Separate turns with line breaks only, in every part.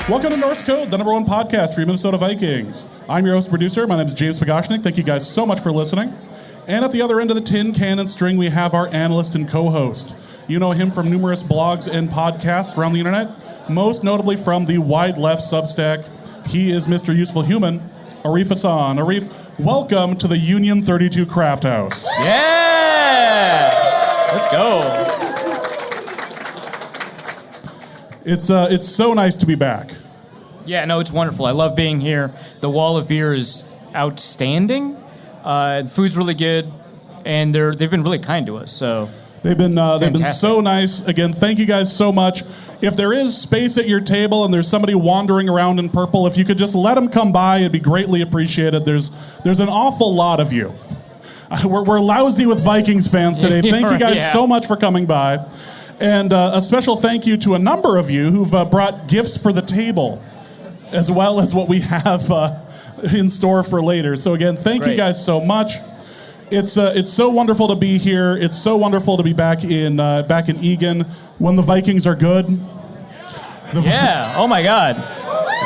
Welcome to Norse Code, the #1 podcast for your Minnesota Vikings. I'm your host producer. My name is James Pagoshnik. Thank you guys so much for listening. And at the other end of the tin cannon string, we have our analyst and co-host. You know him from numerous blogs and podcasts around the internet, most notably from the Wide Left Substack. He is Mr. Useful Human, Arif Hassan. Arif, welcome to the Union 32 Craft House.
Yeah! Let's go.
It's so nice to be back.
Yeah, no, it's wonderful. I love being here. The wall of beer is outstanding. The food's really good, and they've been really kind to us. So
they've been so nice. Again, thank you guys so much. If there is space at your table and there's somebody wandering around in purple, if you could just let them come by, it'd be greatly appreciated. There's an awful lot of you. We're lousy with Vikings fans today. Thank you guys so much for coming by. And a special thank you to a number of you who've brought gifts for the table, as well as what we have in store for later. So again, thank you guys so much. It's so wonderful to be here. It's so wonderful to be back in Egan when the Vikings are good.
Oh my God.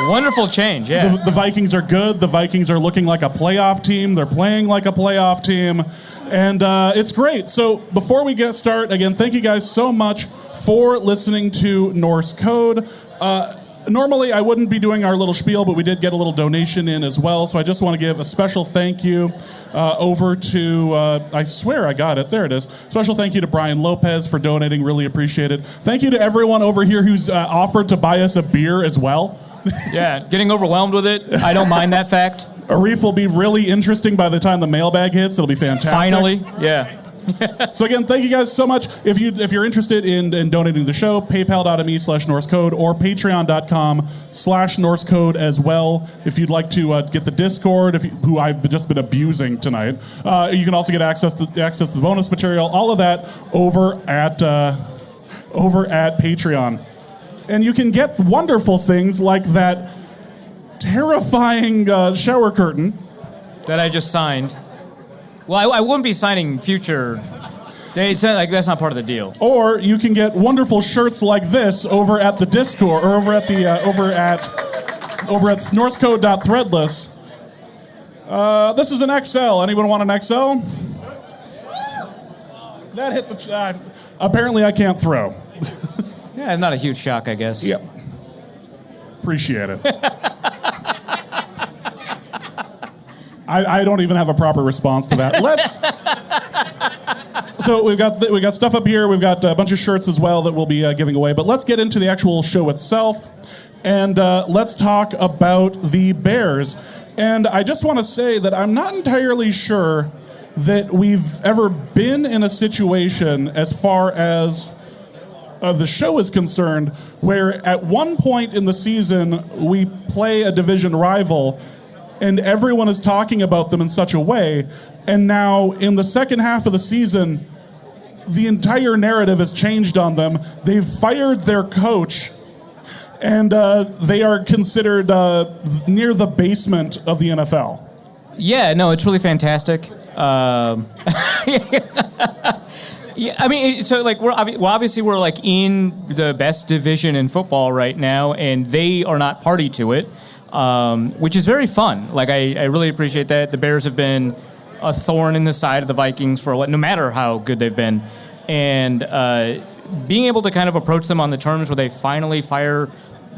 Wonderful change, yeah.
The Vikings are good. The Vikings are looking like a playoff team. They're playing like a playoff team. And it's great. So before we get started, again, thank you guys so much for listening to Norse Code. Normally, I wouldn't be doing our little spiel, but we did get a little donation in as well. So I just want to give a special thank you over to, I swear I got it. There it is. Special thank you to Brian Lopez for donating. Really appreciate it. Thank you to everyone over here who's offered to buy us a beer as well.
Yeah, getting overwhelmed with it. I don't mind that fact.
Arif will be really interesting by the time the mailbag hits. It'll be fantastic.
Finally, yeah.
So again, thank you guys so much. If you're interested in donating to the show, paypal.me/NorseCode or patreon.com/NorseCode as well. If you'd like to get the Discord, who I've just been abusing tonight, you can also get access to the bonus material. All of that over at Patreon. And you can get wonderful things like that terrifying shower curtain
that I just signed. Well, I wouldn't be signing future dates. Like, that's not part of the deal.
Or you can get wonderful shirts like this over at the Discord or over at norsecode.threadless. This is an XL. Anyone want an XL? That hit the. Apparently, I can't throw.
Yeah, it's not a huge shock, I guess.
Yep. Appreciate it. I don't even have a proper response to that. So we've got stuff up here. We've got a bunch of shirts as well that we'll be giving away. But let's get into the actual show itself, and let's talk about the Bears. And I just want to say that I'm not entirely sure that we've ever been in a situation as far as the show is concerned, where at one point in the season we play a division rival and everyone is talking about them in such a way, and now in the second half of the season the entire narrative has changed on them. They've fired their coach, and they are considered near the basement of the NFL.
Yeah, no, it's really fantastic. Yeah, I mean, so like we're like in the best division in football right now, and they are not party to it, which is very fun. Like I really appreciate that. The Bears have been a thorn in the side of the Vikings for no matter how good they've been, and being able to kind of approach them on the terms where they finally fire.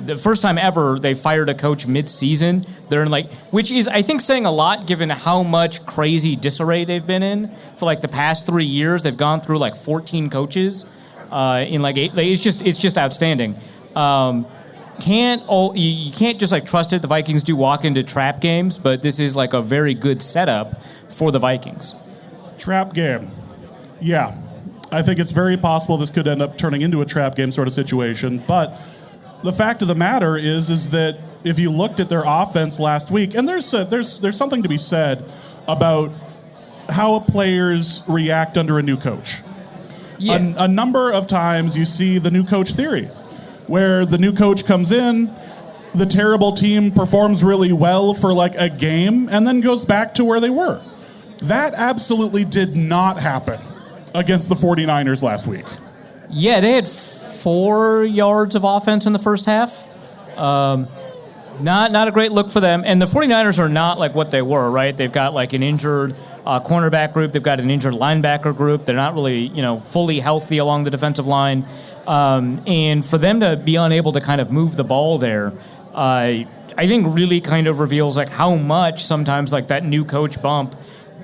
The first time ever they fired a coach mid-season. They're in which is, I think, saying a lot given how much crazy disarray they've been in for like the past 3 years. They've gone through like 14 coaches in like 8. It's just outstanding. You can't just like trust it. The Vikings do walk into trap games, but this is like a very good setup for the Vikings.
Trap game, yeah. I think it's very possible this could end up turning into a trap game sort of situation, but. The fact of the matter is that if you looked at their offense last week, and there's something to be said about how players react under a new coach. Yeah. A number of times you see the new coach theory, where the new coach comes in, the terrible team performs really well for like a game, and then goes back to where they were. That absolutely did not happen against the 49ers last week.
Yeah, they had 4 yards of offense in the first half. Not a great look for them. And the 49ers are not like what they were, right? They've got like an injured cornerback group. They've got an injured linebacker group. They're not really, fully healthy along the defensive line. And for them to be unable to kind of move the ball there, I think really kind of reveals like how much sometimes like that new coach bump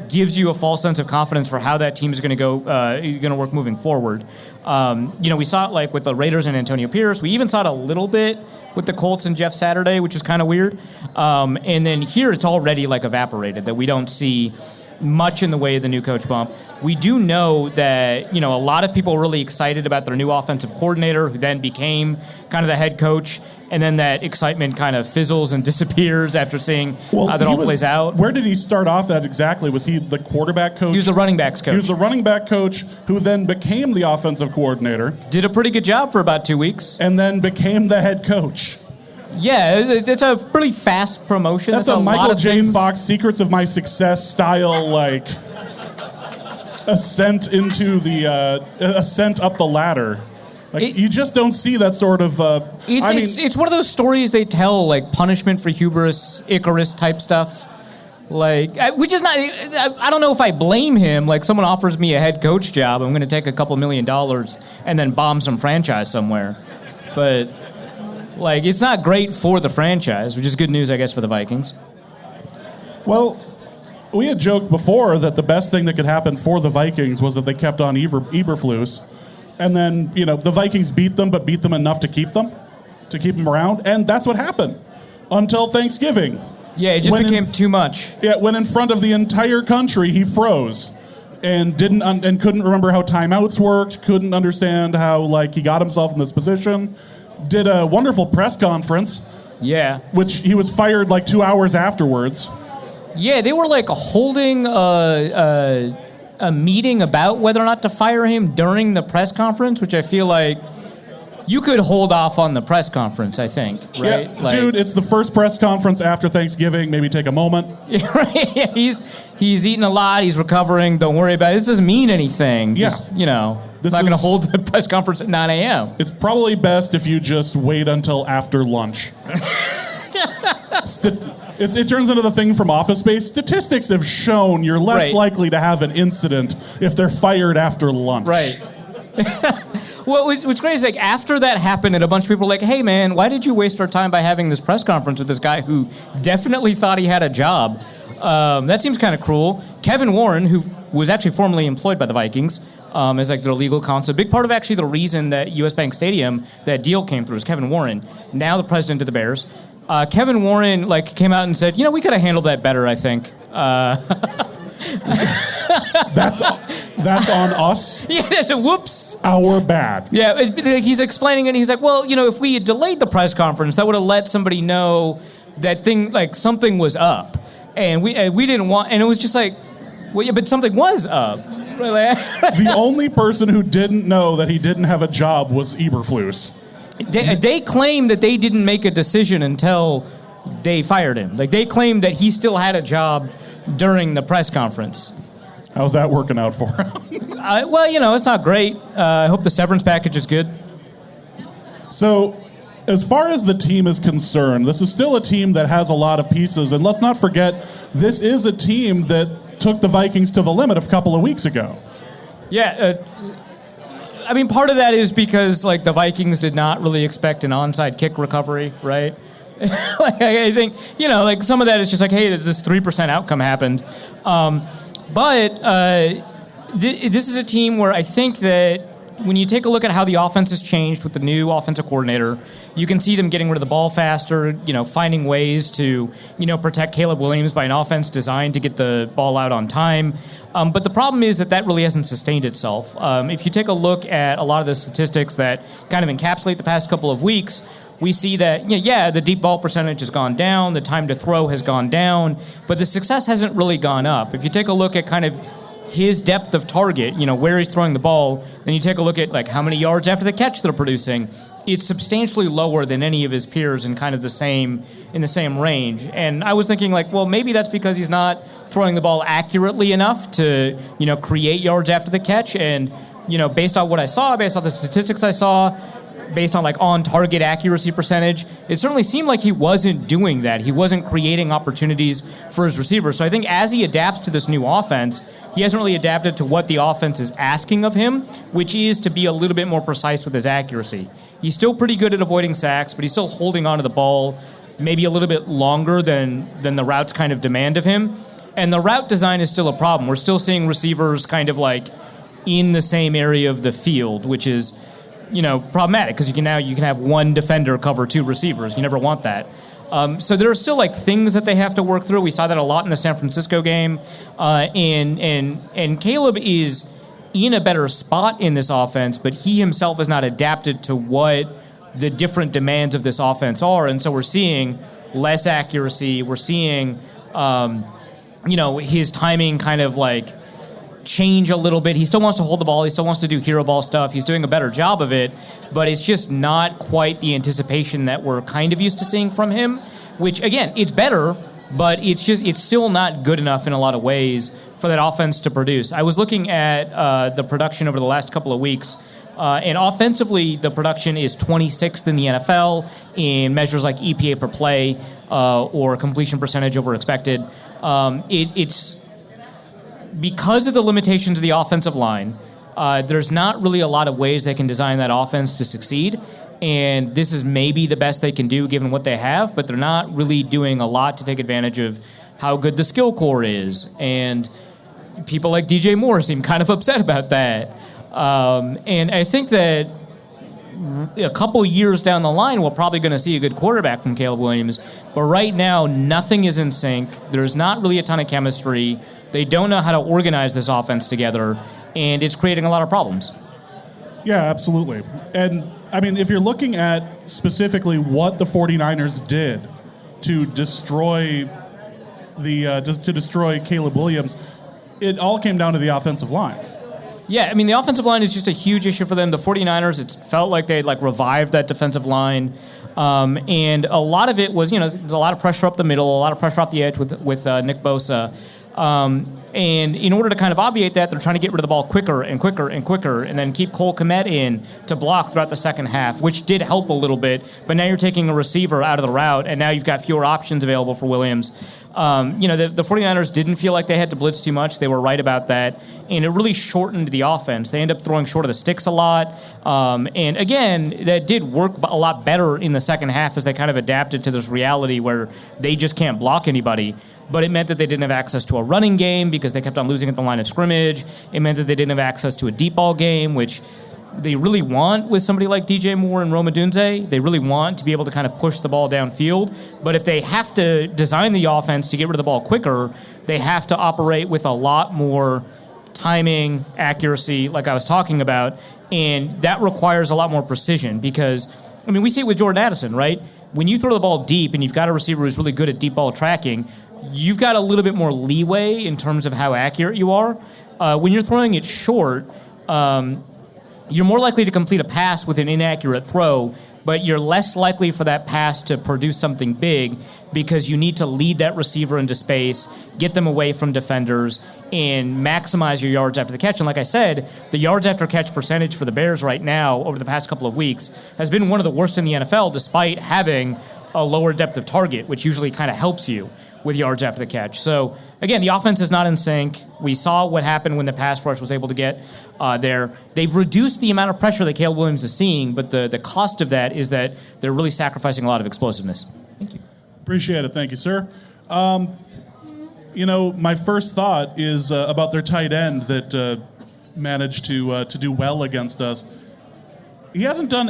gives you a false sense of confidence for how that team is going to work moving forward. We saw it like with the Raiders and Antonio Pierce. We even saw it a little bit with the Colts and Jeff Saturday, which is kind of weird. And then here it's already like evaporated, that we don't see much in the way of the new coach bump. We do know that, a lot of people were really excited about their new offensive coordinator, who then became kind of the head coach, and then that excitement kind of fizzles and disappears after seeing how that all plays out.
Where did he start off at exactly? Was he the quarterback coach?
He was the running backs coach.
He was the running back coach who then became the offensive coordinator.
Did a pretty good job for about 2 weeks.
And then became the head coach.
Yeah, it's a pretty fast promotion.
That's a Michael J. Fox Secrets of My Success style, like, ascent up the ladder. Like, you just don't see that sort of.
It's one of those stories they tell, like punishment for hubris, Icarus type stuff. Like, which is not. I don't know if I blame him. Like, someone offers me a head coach job, I'm going to take a couple $1 million and then bomb some franchise somewhere, but. Like, it's not great for the franchise, which is good news, I guess, for the Vikings.
Well, we had joked before that the best thing that could happen for the Vikings was that they kept on Eberflus. And then, the Vikings beat them, but beat them enough to keep them around. And that's what happened until Thanksgiving.
Yeah, it just became too much.
Yeah, when in front of the entire country, he froze and couldn't remember how timeouts worked, couldn't understand how, like, he got himself in this position. Did a wonderful press conference.
Yeah.
Which he was fired like 2 hours afterwards.
Yeah, they were like holding a meeting about whether or not to fire him during the press conference, which I feel like you could hold off on the press conference, I think, right?
Yeah, dude, it's the first press conference after Thanksgiving. Maybe take a moment.
Yeah, he's eating a lot. He's recovering. Don't worry about it. This doesn't mean anything.
Yeah.
Just, it's not going to hold the press conference at 9 a.m.
It's probably best if you just wait until after lunch. It turns into the thing from Office Space. Statistics have shown you're less likely to have an incident if they're fired after lunch.
Right. Well, what's great is like after that happened, and a bunch of people were like, "Hey, man, why did you waste our time by having this press conference with this guy who definitely thought he had a job?" That seems kind of cruel. Kevin Warren, who was actually formerly employed by the Vikings, as like their legal counsel. A big part of actually the reason that U.S. Bank Stadium, that deal came through, is Kevin Warren, now the president of the Bears. Kevin Warren came out and said, we could have handled that better, I think.
That's on us.
Yeah, that's a whoops.
Our bad.
Yeah, he's explaining it. And he's like, well, if we had delayed the press conference, that would have let somebody know that something was up, and we didn't want. And it was just like, well, yeah, but something was up.
The only person who didn't know that he didn't have a job was Eberflus.
They claimed that they didn't make a decision until they fired him. Like, they claimed that he still had a job during the press conference.
How's that working out for him?
Well, it's not great. I hope the severance package is good.
So, as far as the team is concerned, this is still a team that has a lot of pieces. And let's not forget, this is a team that took the Vikings to the limit a couple of weeks ago.
Yeah, part of that is because the Vikings did not really expect an onside kick recovery, right? I think some of that is just hey, this 3% outcome happened, but this is a team where I think that when you take a look at how the offense has changed with the new offensive coordinator, you can see them getting rid of the ball faster, finding ways to, protect Caleb Williams by an offense designed to get the ball out on time. But the problem is that really hasn't sustained itself. If you take a look at a lot of the statistics that kind of encapsulate the past couple of weeks, we see that, the deep ball percentage has gone down, the time to throw has gone down, but the success hasn't really gone up. If you take a look at kind of his depth of target, where he's throwing the ball, then you take a look at how many yards after the catch they're producing, it's substantially lower than any of his peers in kind of the same range. And I was thinking maybe that's because he's not throwing the ball accurately enough to, create yards after the catch. And, based on what I saw, based on the statistics I saw, based on like on-target accuracy percentage, it certainly seemed like he wasn't doing that. He wasn't creating opportunities for his receivers. So I think as he adapts to this new offense, he hasn't really adapted to what the offense is asking of him, which is to be a little bit more precise with his accuracy. He's still pretty good at avoiding sacks, but he's still holding onto the ball maybe a little bit longer than the routes kind of demand of him. And the route design is still a problem. We're still seeing receivers kind of like in the same area of the field, which is, problematic because you can have one defender cover two receivers. You never want that. So there are still like things that they have to work through. We saw that a lot in the San Francisco game, and Caleb is in a better spot in this offense, but he himself has not adapted to what the different demands of this offense are, and so we're seeing less accuracy. We're seeing, his timing kind of like change a little bit. He still wants to hold the ball. He still wants to do hero ball stuff. He's doing a better job of it, but it's just not quite the anticipation that we're kind of used to seeing from him, which, again, it's better, but it's still not good enough in a lot of ways for that offense to produce. I was looking at the production over the last couple of weeks, and offensively, the production is 26th in the NFL in measures like EPA per play or completion percentage over expected. It's because of the limitations of the offensive line, there's not really a lot of ways they can design that offense to succeed. And this is maybe the best they can do given what they have, but they're not really doing a lot to take advantage of how good the skill core is. And people like DJ Moore seem kind of upset about that. And I think that a couple years down the line, we're probably going to see a good quarterback from Caleb Williams. But right now, nothing is in sync. There's not really a ton of chemistry. They don't know how to organize this offense together, and it's creating a lot of problems.
Yeah, absolutely. And, I mean, if you're looking at specifically what the 49ers did to destroy Caleb Williams, it all came down to the offensive line.
Yeah, I mean, the offensive line is just a huge issue for them. The 49ers, it felt like they revived that defensive line. And a lot of it was, there's a lot of pressure up the middle, a lot of pressure off the edge with Nick Bosa. And in order to kind of obviate that, they're trying to get rid of the ball quicker and quicker and quicker and then keep Cole Kmet in to block throughout the second half, which did help a little bit. But now you're taking a receiver out of the route, and now you've got fewer options available for Williams. The 49ers didn't feel like they had to blitz too much. They were right about that. And it really shortened the offense. They end up throwing short of the sticks a lot. And again, that did work a lot better in the second half as they kind of adapted to this reality where they just can't block anybody. But it meant that they didn't have access to a running game because they kept on losing at the line of scrimmage. It meant that they didn't have access to a deep ball game, which they really want with somebody like DJ Moore and Rome Odunze. They really want to be able to kind of push the ball downfield. But if they have to design the offense to get rid of the ball quicker, they have to operate with a lot more timing, accuracy, like I was talking about. And that requires a lot more precision because, we see it with Jordan Addison, right? When you throw the ball deep and you've got a receiver who's really good at deep ball tracking, you've got a little bit more leeway in terms of how accurate you are. When you're throwing it short, you're more likely to complete a pass with an inaccurate throw, but you're less likely for that pass to produce something big because you need to lead that receiver into space, get them away from defenders, and maximize your yards after the catch. And like I said, the yards after catch percentage for the Bears right now over the past couple of weeks has been one of the worst in the NFL despite having a lower depth of target, which usually kind of helps you with yards after the catch. So, again, the offense is not in sync. We saw what happened when the pass rush was able to get there. They've reduced the amount of pressure that Caleb Williams is seeing, but the cost of that is that they're really sacrificing a lot of explosiveness. Thank you.
Appreciate it. Thank you, sir. My first thought is about their tight end that managed to do well against us. He hasn't done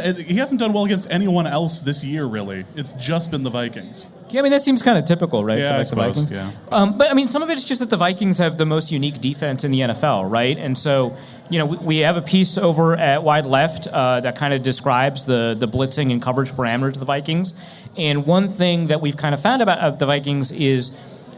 well against anyone else this year, really. It's just been the Vikings.
Yeah, that seems kind of typical, right?
Yeah,
for the Vikings.
Yeah.
But some of it's just that the Vikings have the most unique defense in the NFL, right? And so, we have a piece over at Wide Left that kind of describes the blitzing and coverage parameters of the Vikings. And one thing that we've kind of found about the Vikings is,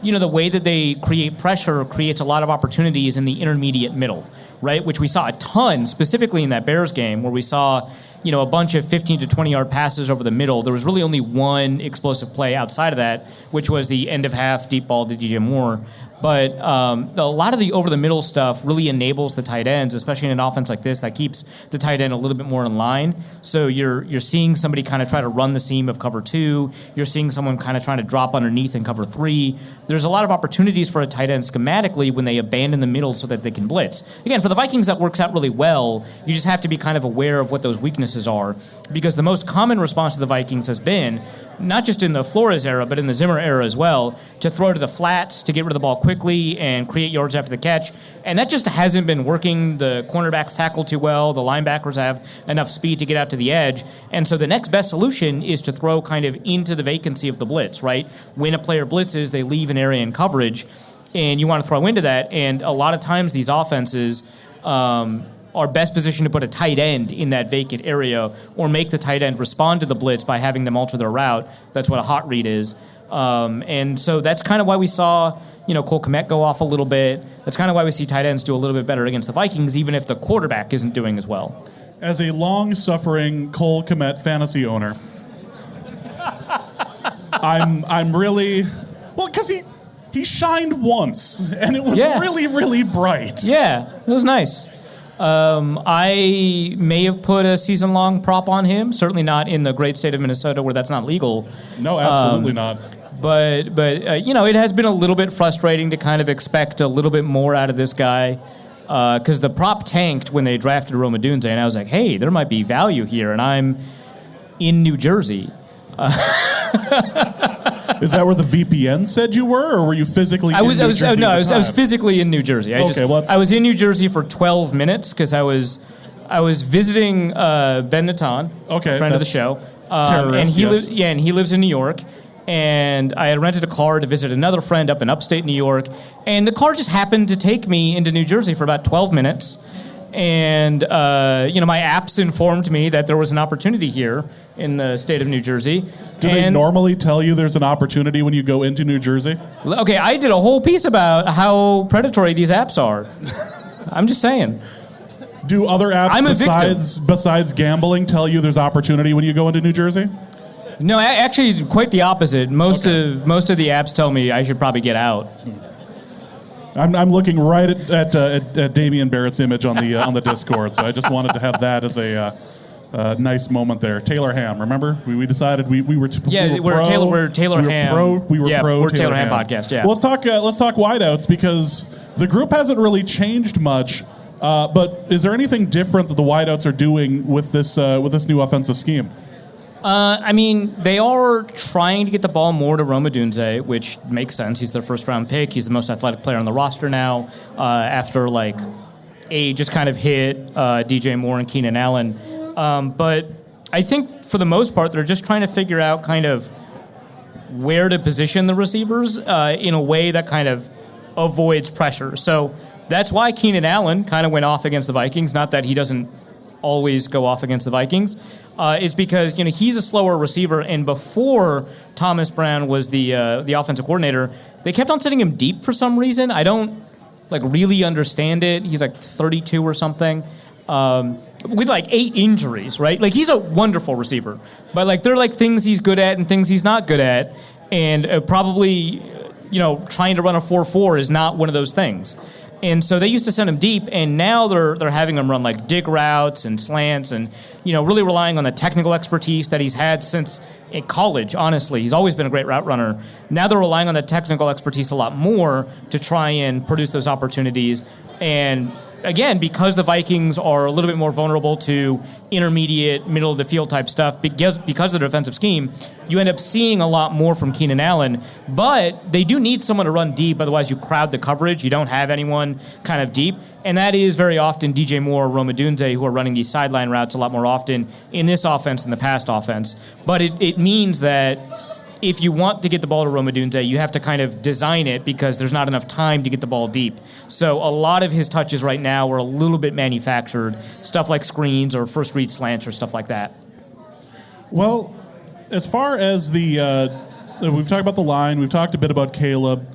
the way that they create pressure creates a lot of opportunities in the intermediate middle, right? Which we saw a ton, specifically in that Bears game, where we saw, a bunch of 15 to 20-yard passes over the middle. There was really only one explosive play outside of that, which was the end-of-half deep ball to DJ Moore. But a lot of the over-the-middle stuff really enables the tight ends, especially in an offense like this that keeps the tight end a little bit more in line. So you're seeing somebody kind of try to run the seam of cover 2. You're seeing someone kind of trying to drop underneath in cover 3. There's a lot of opportunities for a tight end schematically when they abandon the middle so that they can blitz. Again, for the Vikings, that works out really well. You just have to be kind of aware of what those weaknesses are, because the most common response to the Vikings has been, not just in the Flores era, but in the Zimmer era as well, to throw to the flats, to get rid of the ball quickly and create yards after the catch. And that just hasn't been working. The cornerbacks tackle too well. The linebackers have enough speed to get out to the edge. And so the next best solution is to throw kind of into the vacancy of the blitz, right? When a player blitzes, they leave an area in coverage, and you want to throw into that. And a lot of times these offenses are best positioned to put a tight end in that vacant area or make the tight end respond to the blitz by having them alter their route. That's what a hot read is. And so that's kind of why we saw, Cole Kmet go off a little bit. That's kind of why we see tight ends do a little bit better against the Vikings, even if the quarterback isn't doing as well.
As a long-suffering Cole Kmet fantasy owner, I'm really, because he shined once, and it was really, really bright.
Yeah, it was nice. I may have put a season-long prop on him. Certainly not in the great state of Minnesota where that's not legal.
No, absolutely not.
But it has been a little bit frustrating to kind of expect a little bit more out of this guy, because the prop tanked when they drafted Rome Odunze, and I was like, hey, there might be value here, and I'm in New Jersey.
Is that where the VPN said you were, or were you physically in New Jersey?
No, I was physically in New Jersey. I was in New Jersey for 12 minutes because I was visiting Ben Natan, friend of the show, and he lives in New York. And I had rented a car to visit another friend up in upstate New York, and the car just happened to take me into New Jersey for about 12 minutes. And my apps informed me that there was an opportunity here in the state of New Jersey.
Do they normally tell you there's an opportunity when you go into New Jersey?
Okay, I did a whole piece about how predatory these apps are. I'm just saying.
Do other apps besides gambling tell you there's opportunity when you go into New Jersey?
No, actually, quite the opposite. Most of the apps tell me I should probably get out.
I'm looking right at Damian Barrett's image on the Discord, so I just wanted to have that as a nice moment there. Taylor Ham, remember? We decided we were
Taylor Ham. We're Taylor Ham podcast. Yeah.
Well, let's talk wideouts, because the group hasn't really changed much. But is there anything different that the wideouts are doing with this new offensive scheme?
They are trying to get the ball more to Rome Odunze, which makes sense. He's their first-round pick. He's the most athletic player on the roster now, after, age just kind of hit DJ Moore and Keenan Allen. But I think, for the most part, they're just trying to figure out kind of where to position the receivers in a way that kind of avoids pressure. So that's why Keenan Allen kind of went off against the Vikings. Not that he doesn't always go off against the Vikings. Is because he's a slower receiver, and before Thomas Brown was the offensive coordinator, they kept on sending him deep for some reason. I don't really understand it. He's 32 or something, with 8 injuries, right? He's a wonderful receiver, but there are things he's good at and things he's not good at, and probably trying to run a 4.4 is not one of those things. And so they used to send him deep, and now they're having him run dig routes and slants, and really relying on the technical expertise that he's had since in college. Honestly, he's always been a great route runner. Now they're relying on the technical expertise a lot more to try and produce those opportunities. And again, because the Vikings are a little bit more vulnerable to intermediate, middle of the field type stuff, because of the defensive scheme, you end up seeing a lot more from Keenan Allen. But they do need someone to run deep, otherwise you crowd the coverage. You don't have anyone kind of deep. And that is very often DJ Moore or Rome Odunze, who are running these sideline routes a lot more often in this offense than the past offense. But it means that if you want to get the ball to Rome Odunze, you have to kind of design it, because there's not enough time to get the ball deep. So a lot of his touches right now are a little bit manufactured, stuff like screens or first read slants or stuff like that.
Well, as far as we've talked about the line, we've talked a bit about Caleb.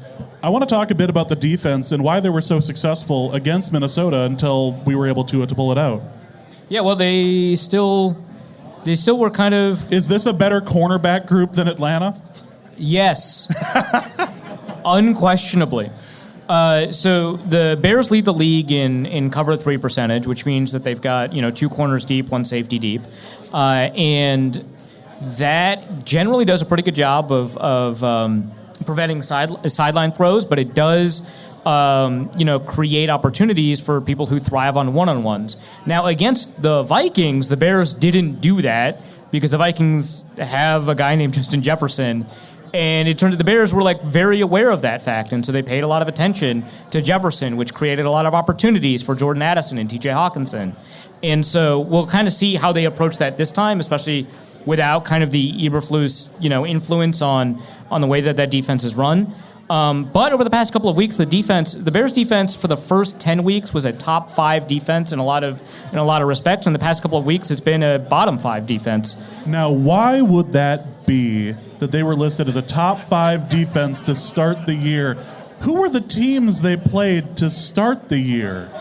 I want to talk a bit about the defense and why they were so successful against Minnesota until we were able to pull it out.
Yeah, well, they still were kind of...
Is this a better cornerback group than Atlanta?
Yes. Unquestionably. So the Bears lead the league in cover 3 percentage, which means that they've got 2 corners deep, 1 safety deep, and that generally does a pretty good job of preventing sideline throws, but it does create opportunities for people who thrive on one-on-ones. Now against the Vikings, the Bears didn't do that because the Vikings have a guy named Justin Jefferson. And it turned out the Bears were very aware of that fact, and so they paid a lot of attention to Jefferson, which created a lot of opportunities for Jordan Addison and T.J. Hawkinson. And so we'll kind of see how they approach that this time, especially without kind of the Eberflus, influence on the way that defense is run. But over the past couple of weeks, the Bears defense for the first 10 weeks was a top 5 defense in a lot of respects. In the past couple of weeks, it's been a bottom 5 defense.
Now, why would that be that they were listed as a top 5 defense to start the year? Who were the teams they played to start the year?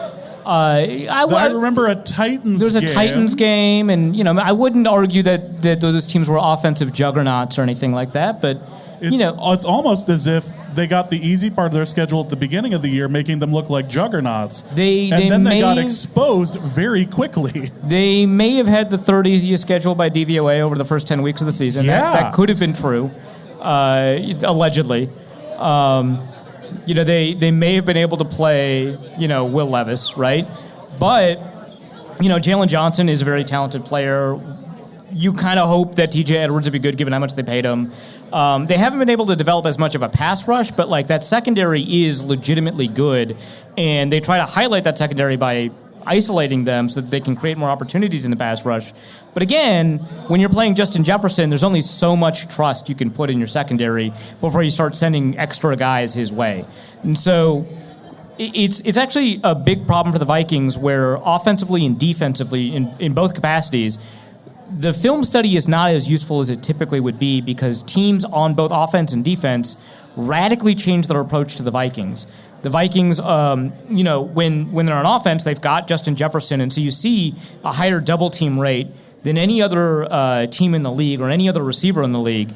I remember a Titans game.
There was a Titans game, and I wouldn't argue that those teams were offensive juggernauts or anything like that, but
it's almost as if they got the easy part of their schedule at the beginning of the year, making them look like juggernauts. They got exposed very quickly. They
may have had the third easiest schedule by DVOA over the first 10 weeks of the season.
Yeah.
That could have been true, allegedly. They may have been able to play, Will Levis, right? But, Jalen Johnson is a very talented player. You kind of hope that TJ Edwards would be good given how much they paid him. They haven't been able to develop as much of a pass rush, but that secondary is legitimately good, and they try to highlight that secondary by isolating them so that they can create more opportunities in the pass rush. But again, when you're playing Justin Jefferson, there's only so much trust you can put in your secondary before you start sending extra guys his way. And so it's actually a big problem for the Vikings where offensively and defensively, in both capacities, the film study is not as useful as it typically would be because teams on both offense and defense radically change their approach to the Vikings. The Vikings, when they're on offense, they've got Justin Jefferson, and so you see a higher double team rate than any other team in the league or any other receiver in the league.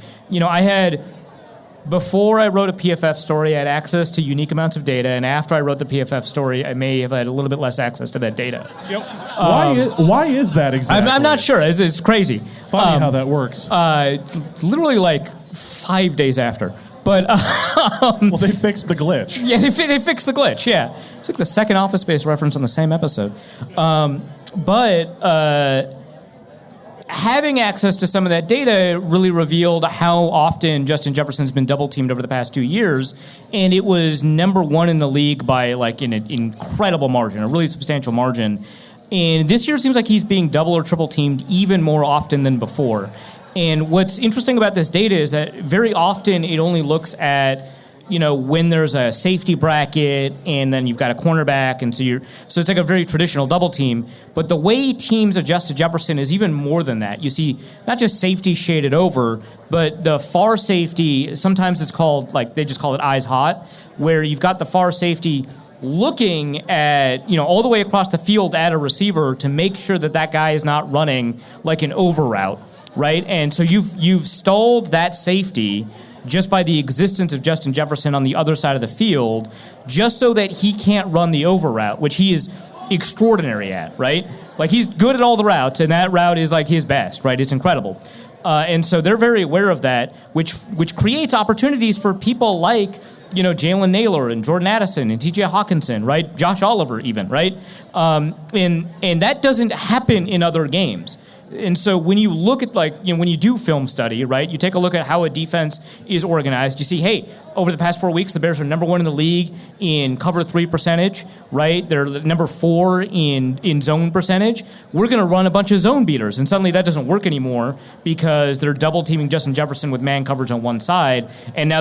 Before I wrote a PFF story, I had access to unique amounts of data, and after I wrote the PFF story, I may have had a little bit less access to that data.
Yep. Why is that exactly?
I'm not sure. It's crazy.
Funny how that works.
Literally 5 days after. But
well, they fixed the glitch.
Yeah, they fixed the glitch. Yeah, it's like the second Office Space reference on the same episode. Having access to some of that data really revealed how often Justin Jefferson's been double-teamed over the past 2 years, and it was number 1 in the league by an incredible margin, a really substantial margin. And this year seems like he's being double or triple-teamed even more often than before. And what's interesting about this data is that very often it only looks at when there's a safety bracket and then you've got a cornerback, and so it's like a very traditional double team. But the way teams adjust to Jefferson is even more than that. You see not just safety shaded over, but the far safety, sometimes it's called, they just call it eyes hot, where you've got the far safety looking at, all the way across the field at a receiver to make sure that guy is not running like an over route, right? And so you've stalled that safety just by the existence of Justin Jefferson on the other side of the field, just so that he can't run the over route, which he is extraordinary at, right? He's good at all the routes, and that route is his best, right? It's incredible. And so they're very aware of that, which creates opportunities for people like, Jalen Naylor and Jordan Addison and T.J. Hawkinson, right? Josh Oliver even, right? And that doesn't happen in other games. And so when you look at when you do film study, right, you take a look at how a defense is organized, you see, hey, over the past 4 weeks, the Bears are number 1 in the league in cover 3 percentage, right? They're number 4 in zone percentage. We're going to run a bunch of zone beaters. And suddenly that doesn't work anymore because they're double teaming Justin Jefferson with man coverage on one side. And now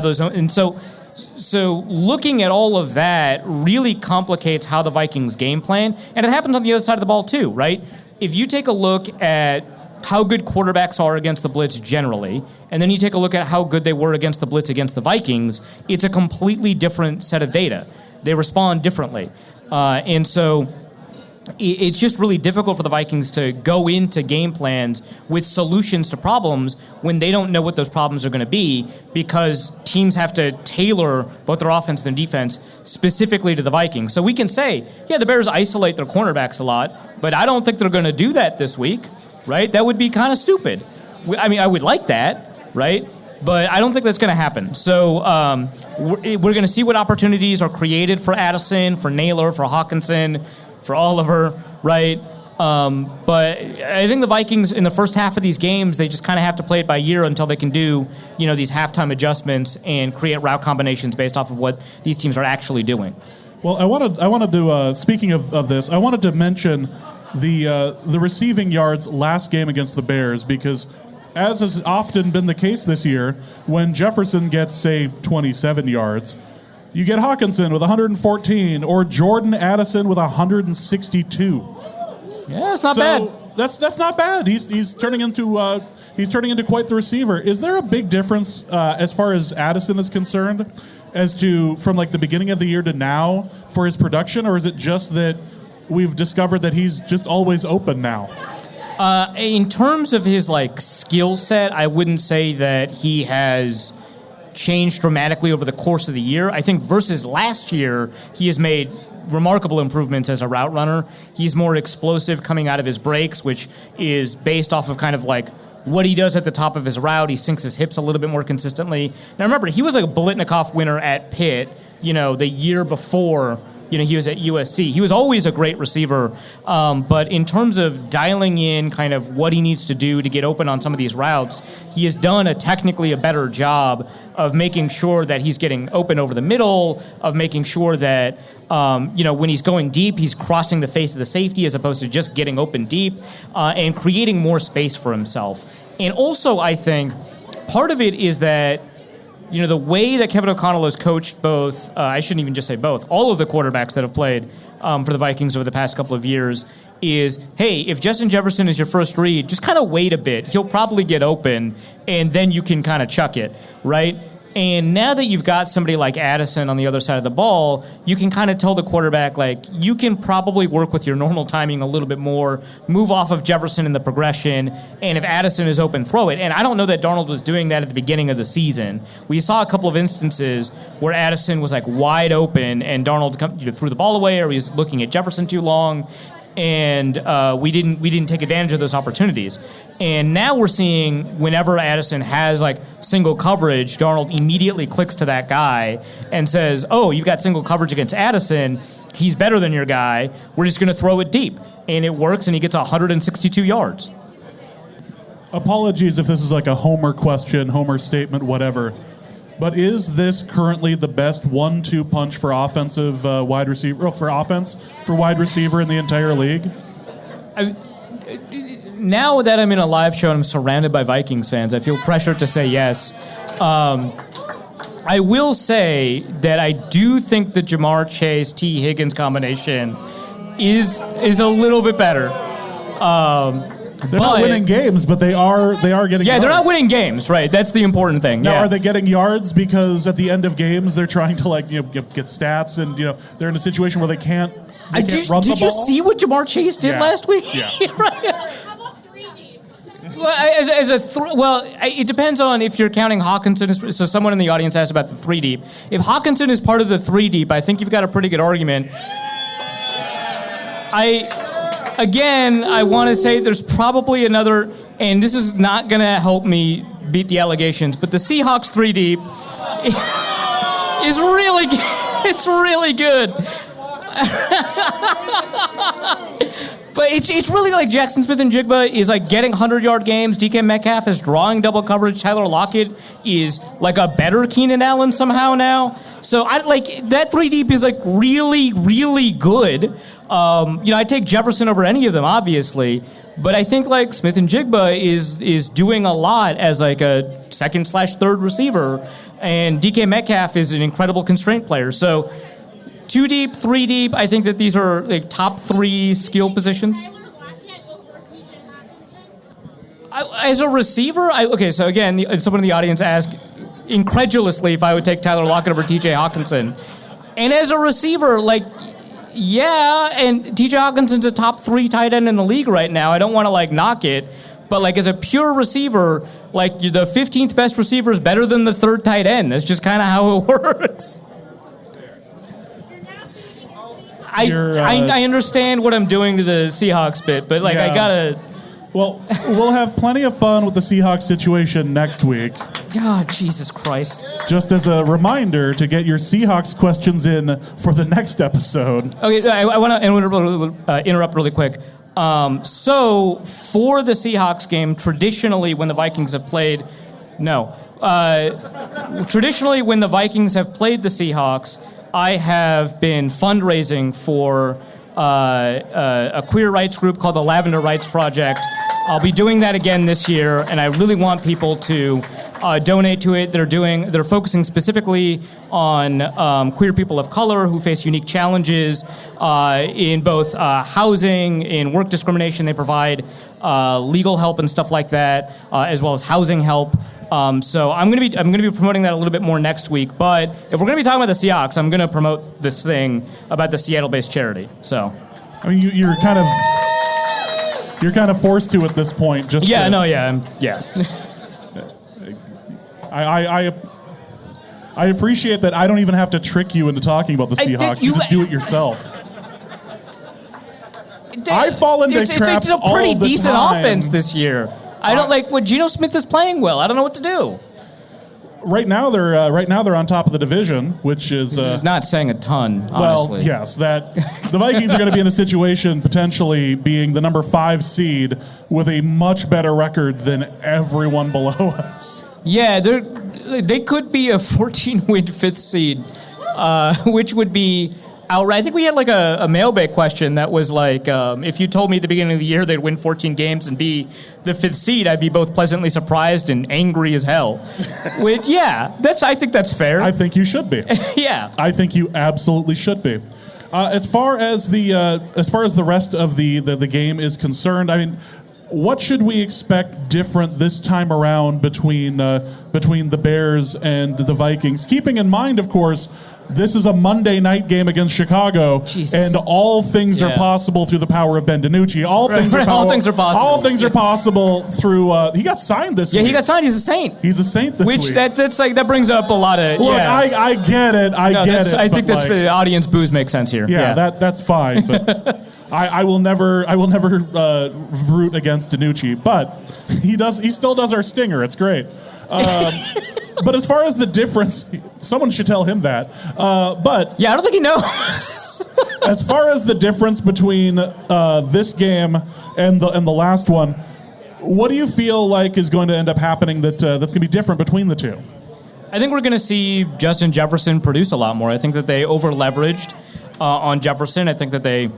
so looking at all of that really complicates how the Vikings game plan. And it happens on the other side of the ball too, right? If you take a look at how good quarterbacks are against the blitz generally, and then you take a look at how good they were against the blitz against the Vikings, it's a completely different set of data. They respond differently. And so it's just really difficult for the Vikings to go into game plans with solutions to problems when they don't know what those problems are going to be, because teams have to tailor both their offense and their defense specifically to the Vikings. So we can say, yeah, the Bears isolate their cornerbacks a lot, but I don't think they're going to do that this week, right? That would be kind of stupid. I mean, I would like that, right? But I don't think that's going to happen. So we're going to see what opportunities are created for Addison, for Naylor, for Hawkinson, for Oliver, right? But I think the Vikings in the first half of these games, they just kind of have to play it by ear until they can do, these halftime adjustments and create route combinations based off of what these teams are actually doing.
Well, I wanted to speaking of this, I wanted to mention the receiving yards last game against the Bears, because as has often been the case this year, when Jefferson gets, say, 27 yards, you get Hawkinson with 114 or Jordan Addison with 162.
Yeah, it's not bad.
That's not bad. He's turning into quite the receiver. Is there a big difference as far as Addison is concerned, as to from like the beginning of the year to now for his production, or is it just that we've discovered that he's just always open now?
In terms of his skill set, I wouldn't say that he has changed dramatically over the course of the year. I think versus last year, he has made remarkable improvements as a route runner. He's more explosive coming out of his breaks, which is based off of kind of what he does at the top of his route. He sinks his hips a little bit more consistently. Now remember, he was a Biletnikoff winner at Pitt, the year before he was at USC. He was always a great receiver, but in terms of dialing in kind of what he needs to do to get open on some of these routes, he has done technically a better job of making sure that he's getting open over the middle, of making sure that when he's going deep, he's crossing the face of the safety as opposed to just getting open deep, and creating more space for himself. And also, I think part of it is that the way that Kevin O'Connell has coached both, I shouldn't even just say both, all of the quarterbacks that have played for the Vikings over the past couple of years is, hey, if Justin Jefferson is your first read, just kind of wait a bit. He'll probably get open, and then you can kind of chuck it, right? And now that you've got somebody like Addison on the other side of the ball, you can kind of tell the quarterback, you can probably work with your normal timing a little bit more, move off of Jefferson in the progression, and if Addison is open, throw it. And I don't know that Darnold was doing that at the beginning of the season. We saw a couple of instances where Addison was wide open, and Darnold either threw the ball away or he was looking at Jefferson too long, and we didn't take advantage of those opportunities. And now we're seeing whenever Addison has single coverage, Darnold immediately clicks to that guy and says, oh, you've got single coverage against Addison. He's better than your guy. We're just going to throw it deep. And it works, and he gets 162 yards.
Apologies if this is a Homer question, Homer statement, whatever. But is this currently the best 1-2 punch for offensive wide receiver for wide receiver in the entire league?
Now that I'm in a live show and I'm surrounded by Vikings fans, I feel pressured to say yes. I will say that I do think the Jamar Chase T Higgins combination is a little bit better.
They're not winning games, but they are getting yards.
They're not winning games, right? That's the important thing.
Now, are they getting yards because at the end of games they're trying to get stats, and they're in a situation where they can't run the ball?
Did you see what Jamar Chase did last week?
Yeah.
Right. Well, it depends on if you're counting Hawkinson. So someone in the audience asked about the 3 deep. If Hawkinson is part of the 3 deep, I think you've got a pretty good argument. I want to say there's probably another, and this is not going to help me beat the allegations, but the Seahawks 3 deep is really good. It's really good. But it's really Jackson Smith and Jigba is getting 100-yard games. DK Metcalf is drawing double coverage. Tyler Lockett is a better Keenan Allen somehow now. So that 3 deep is really, really good. I take Jefferson over any of them, obviously. But I think Smith and Jigba is doing a lot as a 2nd/3rd receiver. And DK Metcalf is an incredible constraint player. So 2 deep, 3 deep, I think that these are top 3 skill positions. As a receiver, so again, someone in the audience asked incredulously if I would take Tyler Lockett over TJ Hawkinson. And as a receiver, yeah, and TJ Hawkinson's a top 3 tight end in the league right now. I don't want to knock it, But like as a pure receiver, like the 15th best receiver is better than the third tight end. That's just kind of how it works. I understand what I'm doing to the Seahawks bit, but like I gotta.
Well, we'll have plenty of fun with the Seahawks situation next week.
God, Jesus Christ.
Just as a reminder to get your Seahawks questions in for the next episode.
Okay, I want to interrupt really quick. So, for the Seahawks game, traditionally when the Vikings have played... traditionally when the Vikings have played the Seahawks, I have been fundraising for a queer rights group called the Lavender Rights Project. I'll be doing that again this year, and I really want people to donate to it. They're focusing specifically on queer people of color who face unique challenges in both housing, in work discrimination. They provide legal help and stuff like that, as well as housing help. So I'm gonna be promoting that a little bit more next week. But if we're gonna be talking about the Seahawks, I'm gonna promote this thing about the Seattle-based charity. So,
I mean, you're kind of forced to at this point. I appreciate that I don't even have to trick you into talking about the Seahawks. You just do it yourself. I fall into traps all the time. It's a pretty
decent offense this year. I don't like what Geno Smith is playing well. I don't know what to do.
Right now they're on top of the division, which is
not saying a ton. Honestly.
Well, yes, that the Vikings are going to be in a situation potentially being the number 5 seed with a much better record than everyone below us.
Yeah, they could be a 14-win 5th seed, which would be outright. I think we had like a mailbag question that was like, if you told me at the beginning of the year they'd win 14 games and be the 5th seed, I'd be both pleasantly surprised and angry as hell. Which, I think that's fair.
I think you should be.
Yeah.
I think you absolutely should be. As far as the rest of the game is concerned, I mean, what should we expect different this time around between the Bears and the Vikings? Keeping in mind, of course, this is a Monday night game against Chicago, and all things are possible through the power of Ben DiNucci. All things are possible. All things are possible through. He got signed this week.
Yeah, he got signed. He's a saint.
He's a saint this week.
Which that's like that brings up a lot of.
Look, I get it. I get it.
I think that's for the audience. Booze makes sense here.
Yeah, that's fine. But I will never root against DiNucci. But he still does our stinger. It's great. But as far as the difference, someone should tell him that. But
yeah, I don't think he knows.
As far as the difference between this game and the last one, what do you feel like is going to end up happening that's going to be different between the two?
I think we're going to see Justin Jefferson produce a lot more. I think that they over-leveraged on Jefferson. I think that they...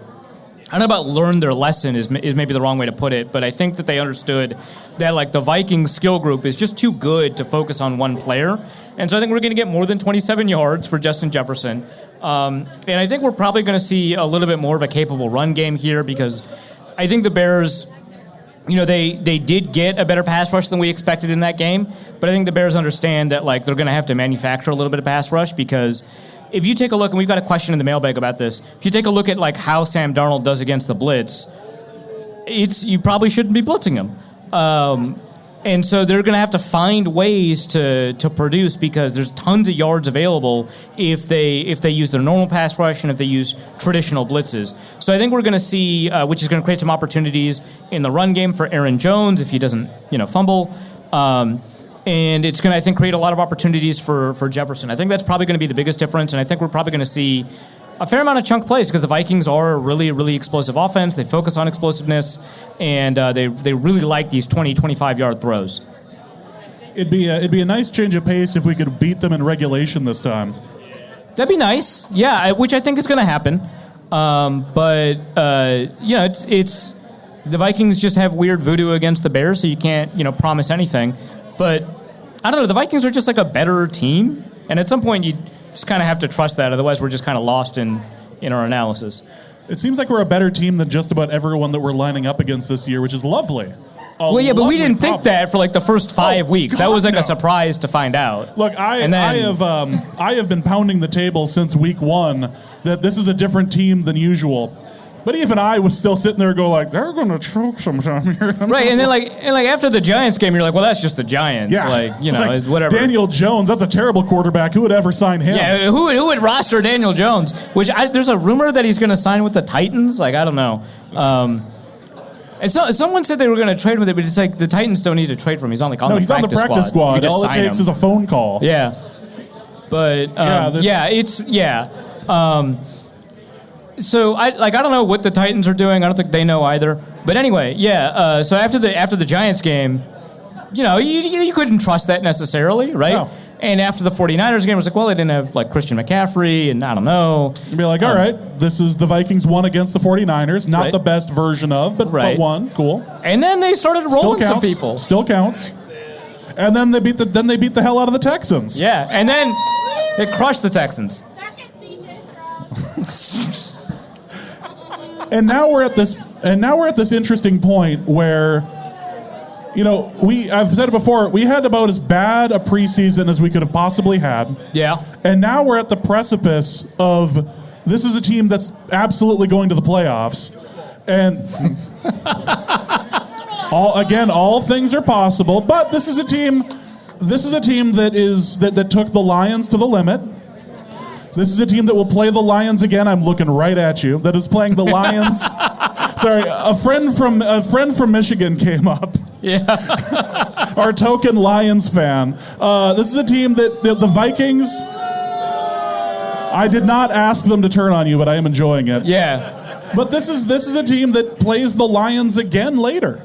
I don't know about learn their lesson is maybe the wrong way to put it, but I think that they understood that like the Vikings skill group is just too good to focus on one player. And so I think we're going to get more than 27 yards for Justin Jefferson. And I think we're probably going to see a little bit more of a capable run game here because I think the Bears, they did get a better pass rush than we expected in that game. But I think the Bears understand that like they're going to have to manufacture a little bit of pass rush because if you take a look, and we've got a question in the mailbag about this, if you take a look at like how Sam Darnold does against the blitz, you probably shouldn't be blitzing him. And so they're going to have to find ways to produce because there's tons of yards available if they use their normal pass rush and if they use traditional blitzes. So I think we're going to see, which is going to create some opportunities in the run game for Aaron Jones if he doesn't, fumble. And it's going to, I think, create a lot of opportunities for Jefferson. I think that's probably going to be the biggest difference, and I think we're probably going to see a fair amount of chunk plays because the Vikings are a really, really explosive offense. They focus on explosiveness, and they really like these 20, 25-yard throws.
It'd be a nice change of pace if we could beat them in regulation this time.
That'd be nice, yeah, which I think is going to happen. But it's the Vikings just have weird voodoo against the Bears, so you can't promise anything. But I don't know. The Vikings are just like a better team, and at some point you just kind of have to trust that. Otherwise, we're just kind of lost in our analysis.
It seems like we're a better team than just about everyone that we're lining up against this year, which is lovely.
But we didn't think that for like the first 5 weeks. God, that was like a surprise to find out.
Look, I have been pounding the table since week 1 that this is a different team than usual. But even I was still sitting there going like, they're going to choke sometime here.
Right, and then like after the Giants game, you're like, well, that's just the Giants.
Yeah.
Like,
Like,
it's whatever.
Daniel Jones, that's a terrible quarterback. Who would ever sign him?
Yeah, who would roster Daniel Jones? There's a rumor that he's going to sign with the Titans. Like, I don't know. And so someone said they were going to trade with him, but it's like the Titans don't need to trade for him. He's on
No, he's on the practice squad. All it takes is a phone call.
Yeah. But so I don't know what the Titans are doing. I don't think they know either. But anyway, so after the Giants game, you couldn't trust that necessarily, right?
No.
And after the 49ers game, it was like, well, they didn't have like Christian McCaffrey, and I don't know.
You'd be like, all right, this is the Vikings won against the 49ers. Not
Right.
the best version of, but won. Cool.
And then they started rolling some people.
Still counts. And then they beat the hell out of the Texans.
Yeah, and then they crushed the Texans.
And now we're at this interesting point where, I've said it before, we had about as bad a preseason as we could have possibly had.
Yeah.
And now we're at the precipice of this is a team that's absolutely going to the playoffs. And all things are possible, but this is a team that took the Lions to the limit. This is a team that will play the Lions again. I'm looking right at you. That is playing the Lions. Sorry, a friend from Michigan came up.
Yeah.
Our token Lions fan. This is a team that the Vikings. I did not ask them to turn on you, but I am enjoying it.
Yeah.
But this is a team that plays the Lions again later.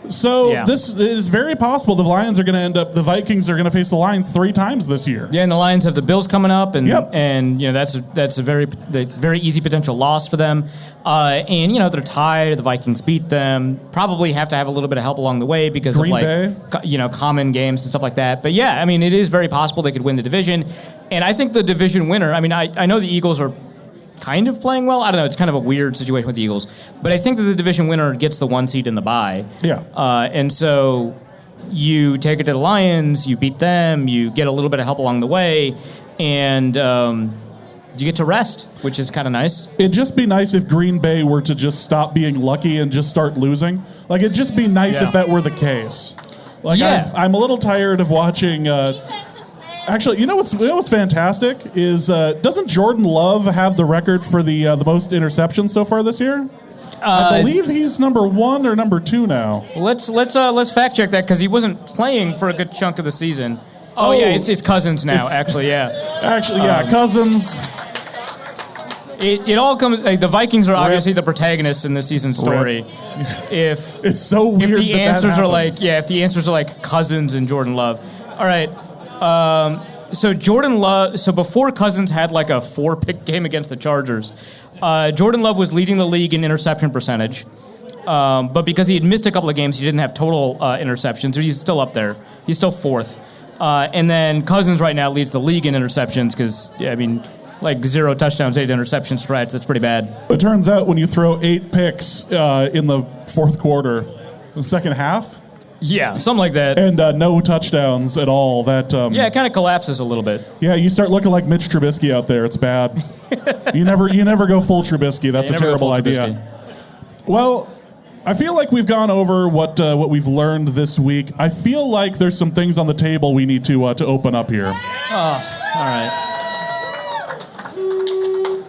So this is very possible the Vikings are going to face the Lions 3 times this year.
Yeah, and the Lions have the Bills coming up, and
Yep.
and that's a very easy potential loss for them. And they're tied. The Vikings beat them. Probably have to have a little bit of help along the way because
Green
of
Bay.
common games and stuff like that. But yeah, I mean, it is very possible they could win the division. And I think the division winner. I mean, I know the Eagles are kind of playing well. I don't know. It's kind of a weird situation with the Eagles. But I think that the division winner gets the 1 seed in the bye.
Yeah.
And so you take it to the Lions, you beat them, you get a little bit of help along the way, and you get to rest, which is kind of nice.
It'd just be nice if Green Bay were to just stop being lucky and just start losing. Like, it'd just be nice if that were the case. Like, I'm a little tired of watching... Actually, what's fantastic is doesn't Jordan Love have the record for the most interceptions so far this year? I believe he's number 1 or number 2 now.
Let's fact check that because he wasn't playing for a good chunk of the season. Oh yeah, it's Cousins now.
Cousins.
It all comes. Like, the Vikings are obviously the protagonists in this season's story. If
it's so weird,
if the answers are
happens.
if the answers are like Cousins and Jordan Love. All right. So Jordan Love. So before Cousins had like a 4-pick game against the Chargers, Jordan Love was leading the league in interception percentage. But because he had missed a couple of games, he didn't have total interceptions. He's still up there. He's still 4th. And then Cousins right now leads the league in interceptions because, like 0 touchdowns, 8 interception stretch. That's pretty bad.
It turns out when you throw 8 picks in the 4th quarter, the second half.
Yeah, something like that.
And no touchdowns at all. That
it kind of collapses a little bit.
Yeah, you start looking like Mitch Trubisky out there. It's bad. You never go full Trubisky. That's a terrible idea. Well, I feel like we've gone over what we've learned this week. I feel like there's some things on the table we need to open up here.
Oh, all right.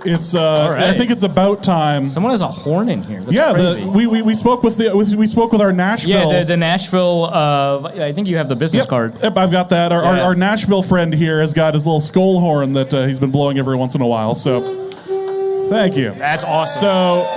It's I think it's about time.
Someone has a horn in here. That's crazy.
We spoke with our Nashville.
Yeah, the Nashville. I think you have the business card.
Yep, I've got that. Our Nashville friend here has got his little skull horn that he's been blowing every once in a while. So, thank you.
That's awesome.
So,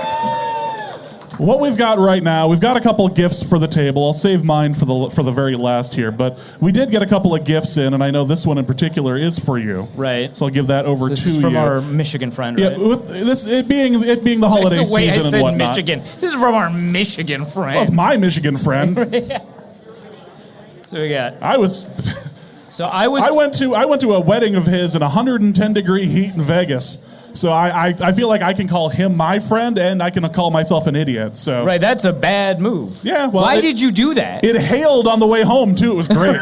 what we've got right now, we've got a couple of gifts for the table. I'll save mine for the very last here, but we did get a couple of gifts in, and I know this one in particular is for you.
Right.
So I'll give that over to you.
This is from our Michigan friend, right?
Yeah, with it being the holiday
the way
season
I said
and whatnot.
Michigan. This is from our Michigan friend.
Well, it's my Michigan friend.
So we got.
I went to a wedding of his in 110-degree heat in Vegas. So I feel like I can call him my friend, and I can call myself an idiot. So
right, that's a bad move.
Yeah. Well,
why did you do that?
It hailed on the way home too. It was great.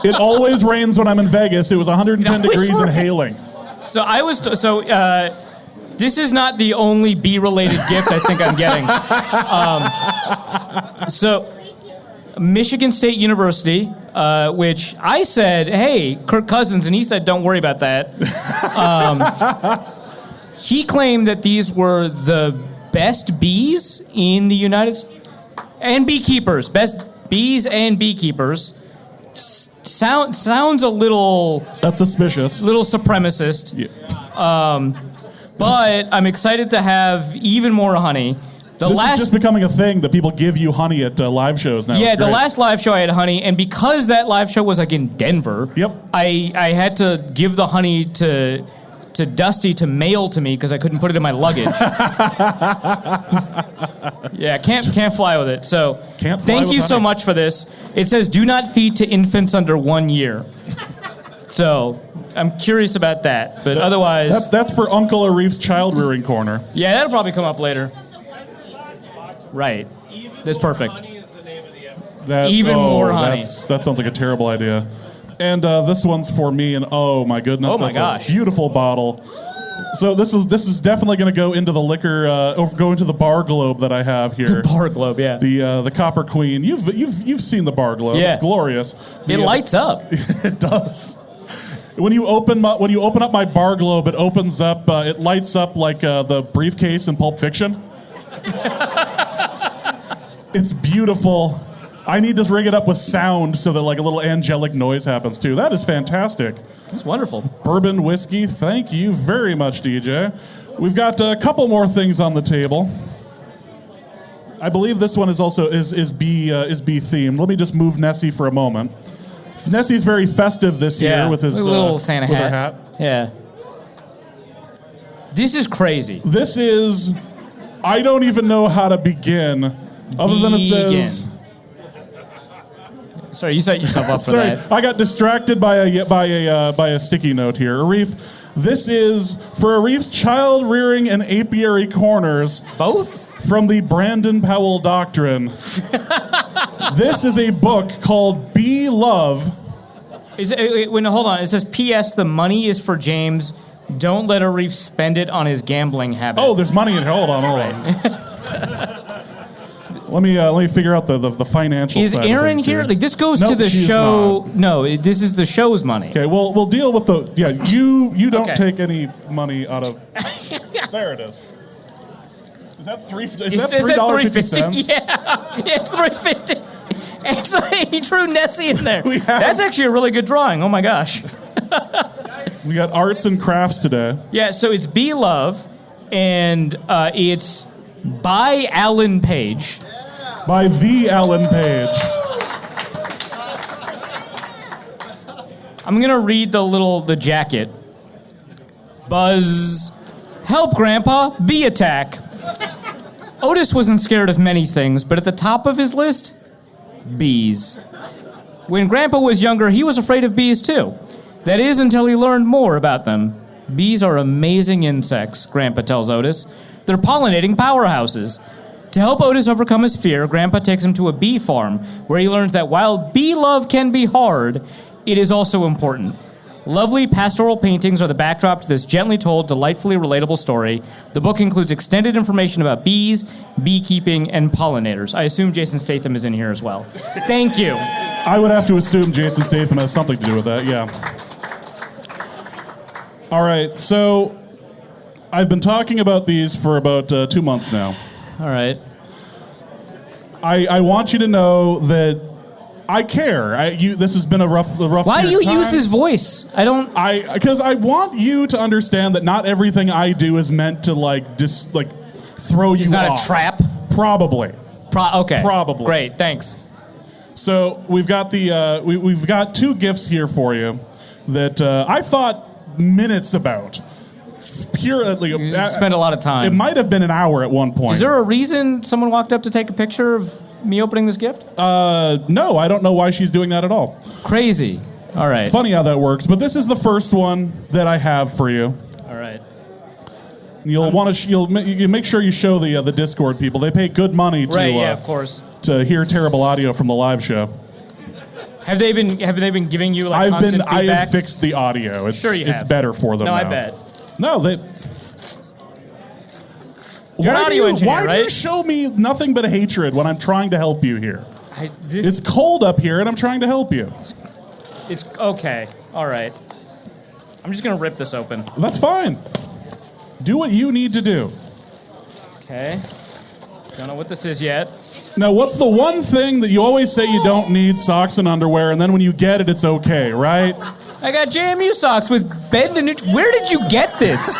It always rains when I'm in Vegas. It was 110 degrees and hailing.
So this This is not the only bee-related gift I think I'm getting. So, Michigan State University, which I said, hey, Kirk Cousins, and he said, don't worry about that. He claimed that these were the best bees in the United States, and beekeepers, best bees and beekeepers. Sounds a little...
That's suspicious.
Little supremacist.
Yeah.
But I'm excited to have even more honey.
This is just becoming a thing that people give you honey at live shows now.
Yeah, the last live show I had honey, and because that live show was like in Denver,
yep.
I had to give the honey to Dusty to mail to me because I couldn't put it in my luggage. Yeah, can't fly with it. So thank you so much for this. It says do not feed to infants under 1 year. So I'm curious about that, but otherwise
that's for Uncle Arif's child rearing corner.
Yeah, that'll probably come up later. Right, that's perfect. More honey.
That sounds like a terrible idea. And this one's for me, and oh my goodness,
oh my gosh,
a beautiful bottle. So this is definitely going to go into the liquor, go into the bar globe that I have here.
The bar globe, yeah.
The Copper Queen. You've seen the bar globe.
Yeah.
It's glorious.
It lights up.
It does. When you open up my bar globe, it opens up. It lights up like the briefcase in Pulp Fiction. It's beautiful. I need to rig it up with sound so that like a little angelic noise happens too. That is fantastic.
That's wonderful.
Bourbon whiskey. Thank you very much, DJ. We've got a couple more things on the table. I believe this one is also is bee themed. Let me just move Nessie for a moment. Nessie's very festive this year with his
little Santa
with
hat.
her hat.
Yeah. This is crazy.
This is. I don't even know how to begin, other than it says.
Sorry, you set yourself up for
Sorry,
that.
I got distracted by a sticky note here. Arif, this is for Arif's child rearing and apiary corners.
Both?
From the Brandon Powell Doctrine. This is a book called Bee Love.
Hold on. It says, P.S. The money is for James. Don't let Arif spend it on his gambling habit.
Oh, there's money in here. Hold on. Let me figure out the financial
is
side
Aaron
of
here?
here.
Like this goes to the show.
Not.
No, this is the show's money.
Okay, we'll deal with the you don't take any money out of. There it is. Is that $3.50?
Yeah, it's $3.50. And so he drew Nessie in there. That's actually a really good drawing. Oh my gosh.
We got arts and crafts today.
Yeah, so it's Bee Love, and it's by Alan Page.
By the Alan Page.
I'm gonna read the jacket. Buzz, help, Grandpa, bee attack. Otis wasn't scared of many things, but at the top of his list, bees. When Grandpa was younger, he was afraid of bees too. That is until he learned more about them. Bees are amazing insects, Grandpa tells Otis. They're pollinating powerhouses. To help Otis overcome his fear, Grandpa takes him to a bee farm, where he learns that while bee love can be hard, it is also important. Lovely pastoral paintings are the backdrop to this gently told, delightfully relatable story. The book includes extended information about bees, beekeeping, and pollinators. I assume Jason Statham is in here as well. Thank you.
I would have to assume Jason Statham has something to do with that, yeah. All right, so I've been talking about these for about 2 months now.
All right.
I want you to know that I care. This has been a rough
Why do you
time.
use this voice?
Because I want you to understand that not everything I do is meant to throw you off.
It's not a trap?
Probably.
Okay.
Probably.
Great, thanks.
So we've got we've got 2 gifts here for you that I thought minutes about.
Spent a lot of time.
It might have been an hour at one point.
Is there a reason someone walked up to take a picture of me opening this gift?
No, I don't know why she's doing that at all.
Crazy. All right.
Funny how that works, but this is the first one that I have for you.
All right.
You'll want to you make sure you show the Discord people. They pay good money to
of course.
to hear terrible audio from the live show.
Have they been giving you constant feedback?
I have fixed the audio. It's
Sure you have.
It's better for them.
No,
now.
I bet.
No,
You're an audio engineer,
why
right?
do you show me nothing but hatred when I'm trying to help you here? It's cold up here, and I'm trying to help you.
It's okay. All right. I'm just going to rip this open.
That's fine. Do what you need to do.
Okay. Don't know what this is yet.
Now, what's the one thing that you always say you don't need? Socks and underwear, and then when you get it, it's okay, right?
I got JMU socks with Ben DiNucci. Where did you get this?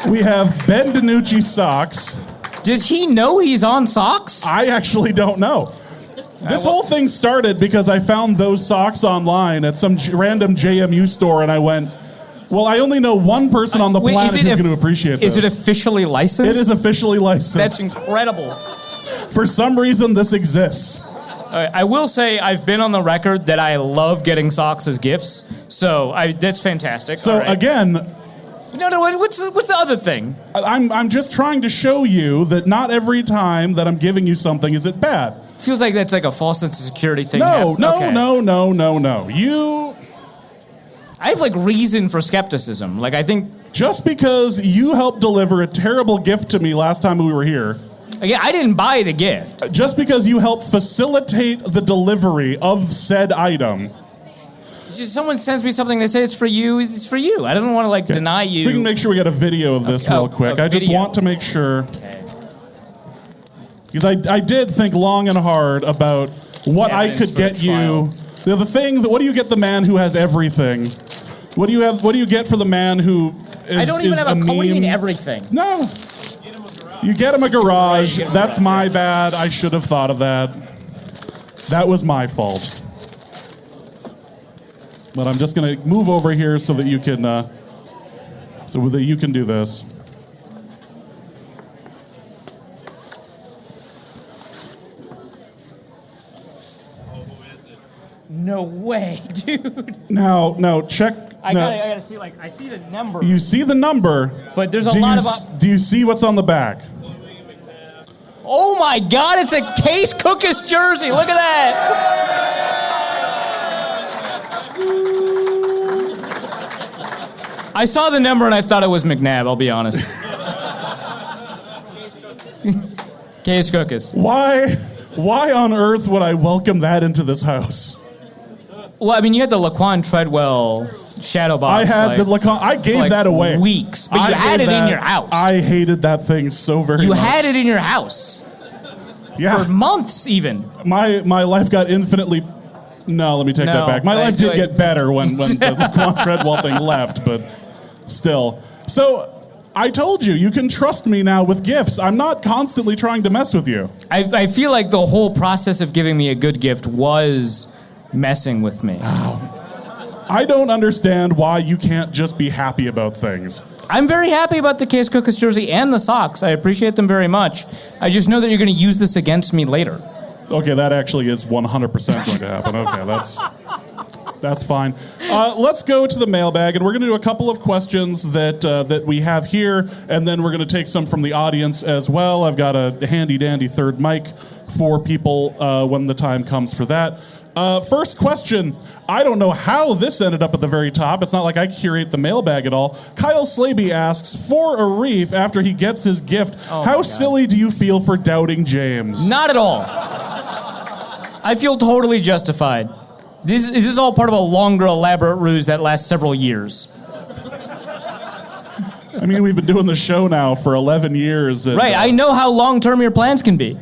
We have Ben DiNucci socks.
Does he know he's on socks?
I actually don't know. This whole thing started because I found those socks online at some random JMU store, and I went, well, I only know one person on the planet who's going to appreciate this.
Is it officially licensed?
It is officially licensed.
That's incredible.
For some reason, this exists.
I will say I've been on the record that I love getting socks as gifts, so that's fantastic.
So again...
No, what's the other thing?
I'm just trying to show you that not every time that I'm giving you something is it bad.
Feels like that's like a false sense of security thing.
No.
I have like reason for skepticism. Like I think
just because you helped deliver a terrible gift to me last time we were here.
Yeah, I didn't buy the gift.
Just because you helped facilitate the delivery of said item.
Just someone sends me something, they say it's for you, it's for you. I don't want to deny you.
If we can make sure we get a video of this real quick. I just want to make sure.
Okay.
Because I did think long and hard about what I could get you. The thing, what do you get the man who has everything? What do you get for the man who is
I don't even have a meme? What do you mean everything?
No. You get him a garage. That's my bad. I should have thought of that. That was my fault. But I'm just going to move over here so that you can do this.
No way, dude.
Now check.
I gotta see. I see the number.
You see the number,
but there's a lot of.
Do you see what's on the back?
Oh my God! It's a Case Cookus jersey. Look at that. I saw the number and I thought it was McNabb, I'll be honest. Case Cookus.
Why on earth would I welcome that into this house?
Well, I mean, you had the Laquan Treadwell shadow box.
I had the Laquan. I gave that away.
Weeks, but you had it in your house.
I hated that thing so very much.
You had it in your house.
Yeah.
For months, even.
My life got infinitely... No, let me take that back. My life did get better when the Laquan Treadwell thing left, but still. So... I told you, you can trust me now with gifts. I'm not constantly trying to mess with you.
I feel like the whole process of giving me a good gift was messing with me.
I don't understand why you can't just be happy about things.
I'm very happy about the Case Cookus jersey and the socks. I appreciate them very much. I just know that you're going to use this against me later.
Okay, that actually is 100% going to happen. Okay, that's fine. Let's go to the mailbag, and we're going to do a couple of questions that we have here, and then we're going to take some from the audience as well. I've got a handy-dandy third mic for people when the time comes for that. First question. I don't know how this ended up at the very top. It's not like I curate the mailbag at all. Kyle Slaby asks, for Arif, after he gets his gift, how silly do you feel for doubting James?
Not at all. I feel totally justified. This is all part of a longer, elaborate ruse that lasts several years.
I mean, we've been doing the show now for 11 years. And,
right, I know how long-term your plans can be.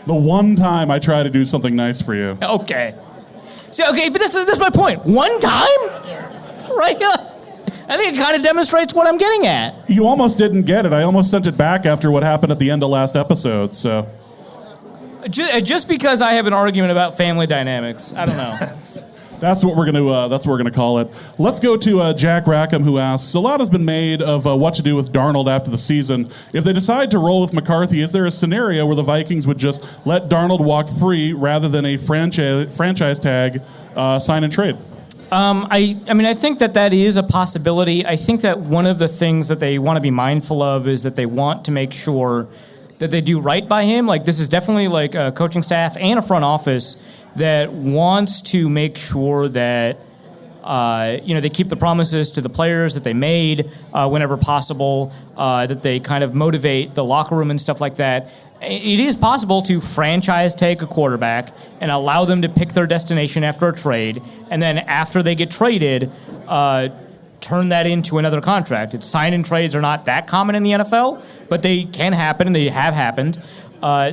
The one time I try to do something nice for you.
Okay. So, but that's my point. One time? Right? I think it kind of demonstrates what I'm getting at.
You almost didn't get it. I almost sent it back after what happened at the end of last episode, so...
Just because I have an argument about family dynamics, I don't know.
That's what we're gonna call it. Let's go to Jack Rackham, who asks: a lot has been made of what to do with Darnold after the season. If they decide to roll with McCarthy, is there a scenario where the Vikings would just let Darnold walk free rather than a franchise tag sign and trade?
I mean, I think that is a possibility. I think that one of the things that they want to be mindful of is that they want to make sure that they do right by him. Like, this is definitely like a coaching staff and a front office that wants to make sure that They keep the promises to the players that they made whenever possible, that they kind of motivate the locker room and stuff like that. It is possible to franchise tag a quarterback and allow them to pick their destination after a trade, and then after they get traded, turn that into another contract. Sign-in trades are not that common in the NFL, but they can happen, and they have happened.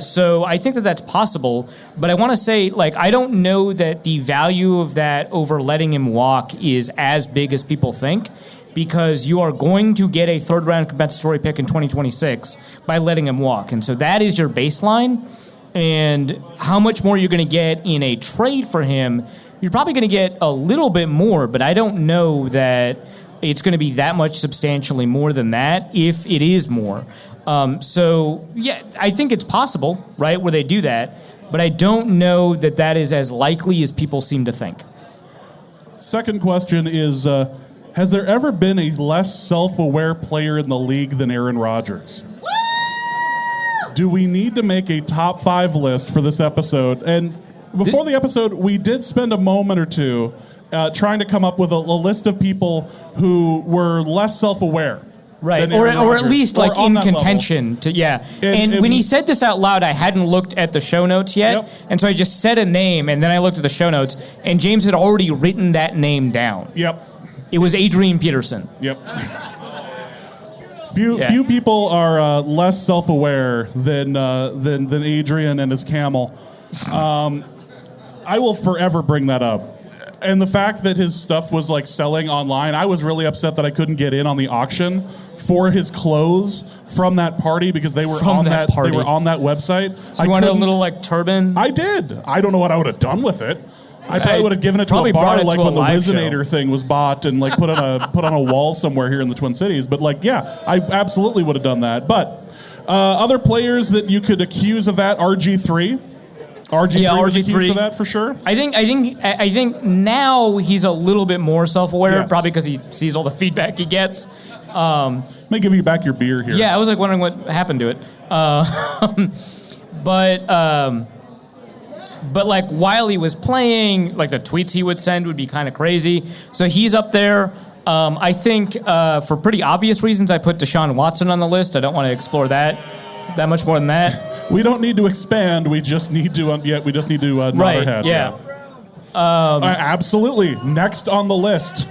So I think that that's possible, but I want to say, I don't know that the value of that over letting him walk is as big as people think, because you are going to get a third-round compensatory pick in 2026 by letting him walk. And so that is your baseline. And how much more you're going to get in a trade for him, you're probably going to get a little bit more, but I don't know that it's going to be that much substantially more than that, if it is more. I think it's possible, right, where they do that, but I don't know that that is as likely as people seem to think.
Second question is, has there ever been a less self-aware player in the league than Aaron Rodgers? Do we need to make a top 5 list for this episode? And before the episode, we did spend a moment or two trying to come up with a list of people who were less self-aware.
Right, or at least in contention. And when he said this out loud, I hadn't looked at the show notes yet, and so I just said a name, and then I looked at the show notes, and James had already written that name down.
Yep.
It was Adrian Peterson.
Yep. Few people are less self-aware than Adrian and his camel. I will forever bring that up. And the fact that his stuff was selling online, I was really upset that I couldn't get in on the auction for his clothes from that party, because they were on that website.
You wanted a little turban?
I did. I don't know what I would have done with it. I probably would have given it to a bar when the Wizinator thing was bought and put on a wall somewhere here in the Twin Cities. But I absolutely would have done that. But other players that you could accuse of that, RG3 was accused of that for sure.
I think now he's a little bit more self-aware, probably because he sees all the feedback he gets.
Let me give you back your beer here.
Yeah, I was wondering what happened to it. But while he was playing, the tweets he would send would be kind of crazy. So he's up there. I think for pretty obvious reasons, I put Deshaun Watson on the list. I don't want to explore that much more than that.
We don't need to expand. We just need to nod our head.
Yeah.
Absolutely. Next on the list.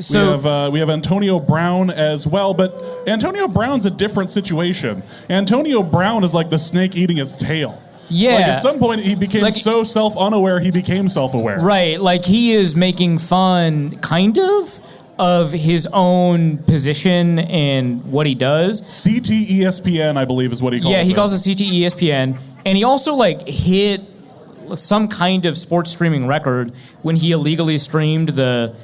So we have Antonio Brown as well, but Antonio Brown's a different situation. Antonio Brown is like the snake eating its tail.
Yeah.
At some point, he became so self-unaware, he became self-aware.
Right. He is making fun, kind of his own position and what he does.
CTESPN, I believe, is what he calls it.
Yeah, he calls it CTESPN. And he also, hit some kind of sports streaming record when he illegally streamed the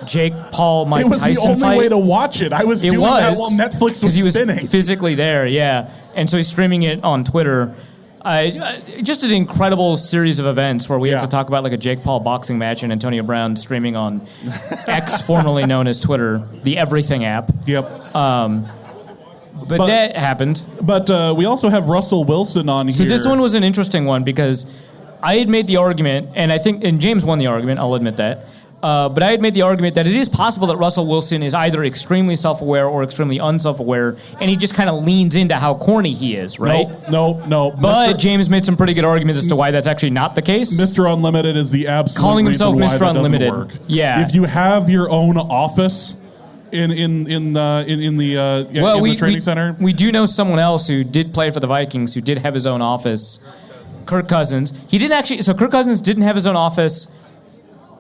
Jake Paul Mike Tyson fight.
It was the only way to watch it. I was doing that while Netflix was spinning.
He was physically there, yeah. And so he's streaming it on Twitter. Just an incredible series of events where we have to talk about a Jake Paul boxing match and Antonio Brown streaming on X, formerly known as Twitter, the Everything app.
Yep.
But that happened.
But we also have Russell Wilson on here.
So this one was an interesting one because I had made the argument, and James won the argument, I'll admit that. But I had made the argument that it is possible that Russell Wilson is either extremely self-aware or extremely unself-aware, and he just kind of leans into how corny he is, right?
No.
But James made some pretty good arguments as to why that's actually not the case.
Mr. Unlimited is the absolute
calling himself
reason why
Mr. Unlimited.
That doesn't work.
Yeah.
If you have your own office in the training center,
we do know someone else who did play for the Vikings who did have his own office. Kirk Cousins. Kirk Cousins didn't have his own office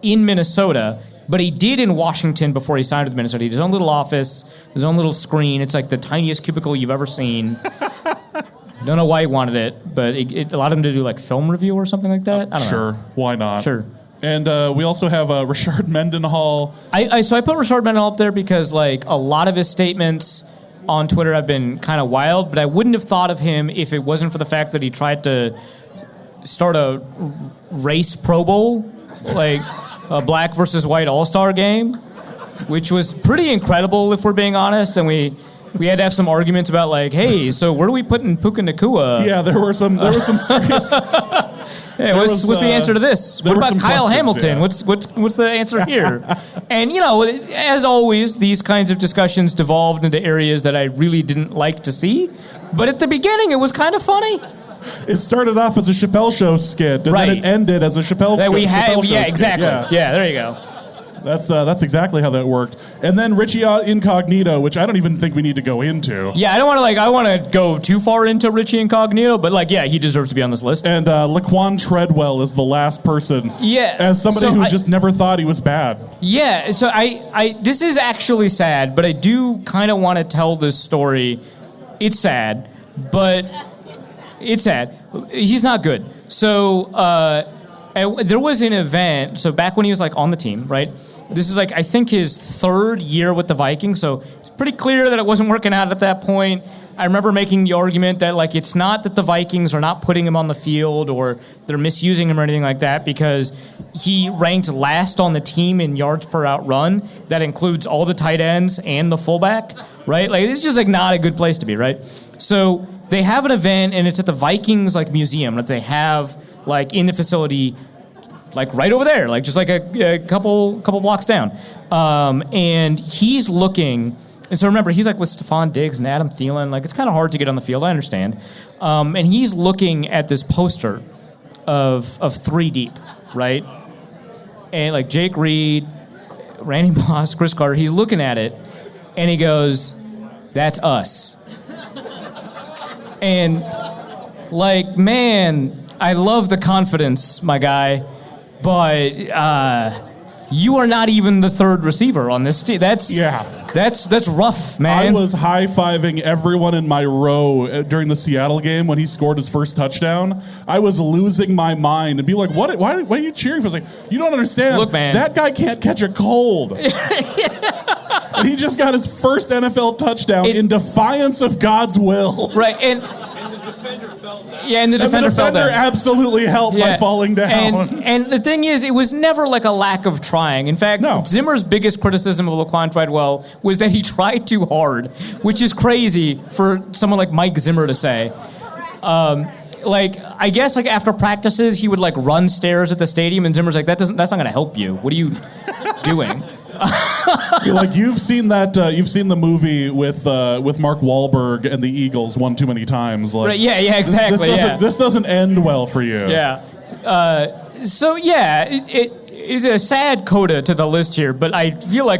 in Minnesota, but he did in Washington before he signed with Minnesota. He had his own little office, his own little screen. It's the tiniest cubicle you've ever seen. Don't know why he wanted it, but it allowed him to do film review or something like that. I don't know.
Sure, why not?
Sure.
And we also have Rashard Mendenhall.
So I put Rashard Mendenhall up there because a lot of his statements on Twitter have been kind of wild, but I wouldn't have thought of him if it wasn't for the fact that he tried to start a race Pro Bowl, a black versus white all-star game, which was pretty incredible if we're being honest, and we had to have some arguments about hey, so where are we putting Puka Nacua?
Yeah, there were some serious
Hey, what's the answer to this? What about Kyle Hamilton?
Yeah.
What's the answer here? And as always, these kinds of discussions devolved into areas that I really didn't like to see. But at the beginning, it was kind of funny.
It started off as a Chappelle Show skit, and then it ended as a Chappelle Show
exactly.
skit.
Yeah, there you go.
That's exactly how that worked. And then Richie Incognito, which I don't even think we need to go into.
Yeah, I don't want to I want to go too far into Richie Incognito, but he deserves to be on this list.
And Laquan Treadwell is the last person.
Yeah,
as somebody who just never thought he was bad.
Yeah, so I this is actually sad, but I do kind of want to tell this story. It's sad, but it's sad. He's not good. So there was an event. So back when he was on the team, right? This is I think his third year with the Vikings. So it's pretty clear that it wasn't working out at that point. I remember making the argument that it's not that the Vikings are not putting him on the field or they're misusing him or anything like that, because he ranked last on the team in yards per out run. That includes all the tight ends and the fullback, right? It's just not a good place to be, right? So they have an event and it's at the Vikings museum that they have in the facility, right over there, just a couple blocks down. And he's looking. And so remember, he's with Stephon Diggs and Adam Thielen. It's kind of hard to get on the field, I understand. And he's looking at this poster of 3 Deep, right? And Jake Reed, Randy Moss, Chris Carter, he's looking at it, and he goes, "That's us." And man, I love the confidence, my guy, but you are not even the third receiver on this team. That's rough, man.
I was high-fiving everyone in my row during the Seattle game when he scored his first touchdown. I was losing my mind and be like, "What? Why are you cheering for?" I was like, "You don't understand.
Look, man,
that guy can't catch a cold." And he just got his first NFL touchdown in defiance of God's will.
Right, and the defender fell down. Yeah, and the defender fell down.
Absolutely helped by falling down.
And the thing is, it was never a lack of trying. In fact, Zimmer's biggest criticism of Laquan Treadwell was that he tried too hard, which is crazy for someone like Mike Zimmer to say. I guess after practices, he would run stairs at the stadium, and Zimmer's that's not going to help you. What are you doing?
You've seen the movie with Mark Wahlberg and the Eagles one too many times.
Right, yeah, exactly.
This doesn't end well for you.
Yeah. It is a sad coda to the list here, but I feel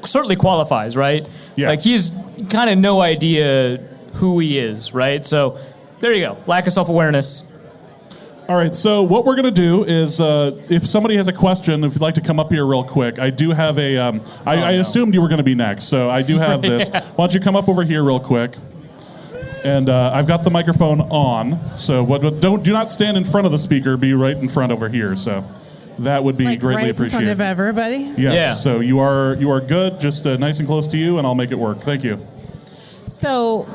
certainly qualifies, right?
Yeah.
He's kind of no idea who he is, right? So there you go. Lack of self-awareness.
All right, so what we're going to do is, if somebody has a question, if you'd like to come up here real quick, I do have a, I assumed you were going to be next, so I do have this. Why don't you come up over here real quick? And I've got the microphone on, so do not stand in front of the speaker, be right in front over here, so that would be greatly appreciated.
In front of everybody?
Yes,
yeah.
So you are good, just nice and close to you, and I'll make it work. Thank you.
So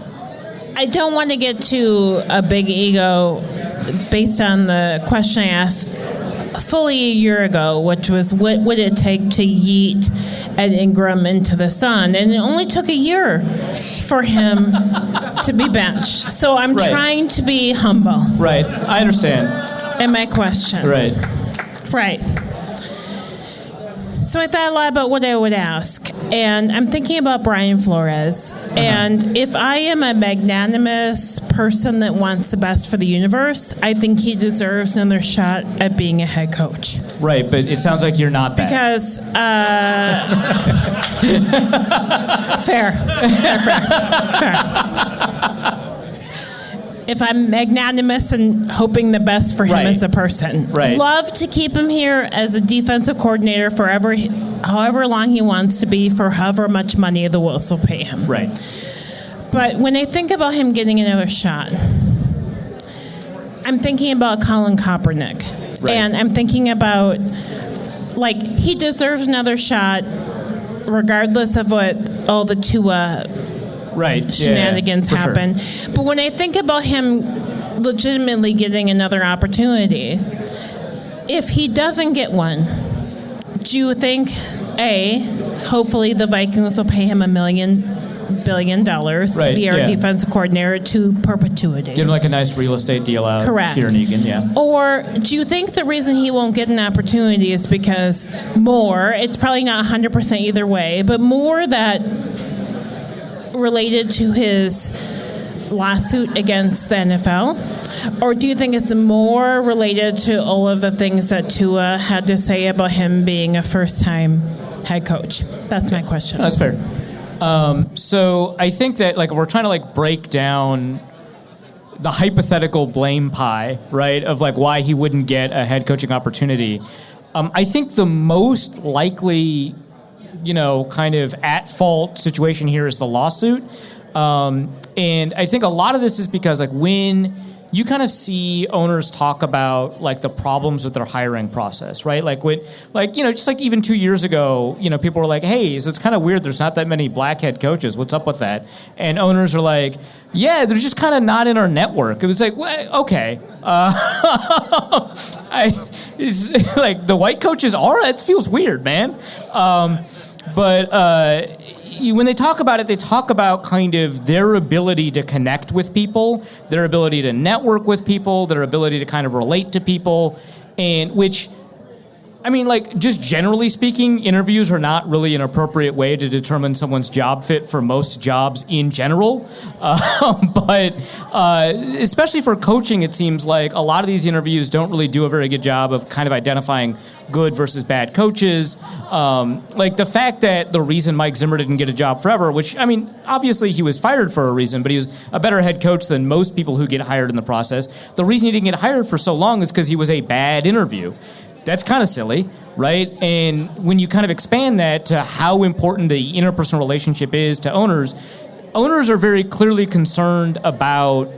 I don't want to get to a big ego based on the question I asked fully a year ago, which was what would it take to yeet Ed Ingram into the sun? And it only took a year for him to be benched. So I'm trying to be humble.
Right, I understand.
In my question.
Right.
So I thought a lot about what I would ask. And I'm thinking about Brian Flores. Uh-huh. And if I am a magnanimous person that wants the best for the universe, I think he deserves another shot at being a head coach.
Right, but it sounds like you're not that.
Because, fair. If I'm magnanimous and hoping the best for him as a person.
Right.
Love to keep him here as a defensive coordinator forever, however long he wants to be, for however much money the Wolves will pay him.
Right.
But when I think about him getting another shot, I'm thinking about Colin Kaepernick. Right. And I'm thinking about, he deserves another shot regardless of what all the Tua shenanigans happen. Sure. But when I think about him legitimately getting another opportunity, if he doesn't get one, do you think, hopefully the Vikings will pay him $1 million billion to be our defensive coordinator to perpetuity.
Give him like a nice real estate deal out.
Correct.
Here in Egan, yeah.
Or do you think the reason he won't get an opportunity is because it's probably not 100% either way, but more that related to his lawsuit against the NFL? Or do you think it's more related to all of the things that Tua had to say about him being a first-time head coach? That's my question.
That's fair. So I think that if we're trying to break down the hypothetical blame pie, right, of why he wouldn't get a head coaching opportunity, I think the most likely, kind of at fault situation here is the lawsuit. And I think a lot of this is because when you kind of see owners talk about the problems with their hiring process, right? Just even 2 years ago, people were like, hey, so it's kind of weird. There's not that many black head coaches. What's up with that? And owners are like, yeah, they're just kind of not in our network. It was well, okay. The white coaches are, it feels weird, man. When they talk about it, they talk about kind of their ability to connect with people, their ability to network with people, their ability to kind of relate to people, and which, just generally speaking, interviews are not really an appropriate way to determine someone's job fit for most jobs in general. But especially for coaching, it seems like a lot of these interviews don't really do a very good job of kind of identifying good versus bad coaches. The fact that the reason Mike Zimmer didn't get a job forever, which, obviously he was fired for a reason, but he was a better head coach than most people who get hired in the process. The reason he didn't get hired for so long is because he was a bad interview. That's kind of silly, right? And when you kind of expand that to how important the interpersonal relationship is to owners are very clearly concerned about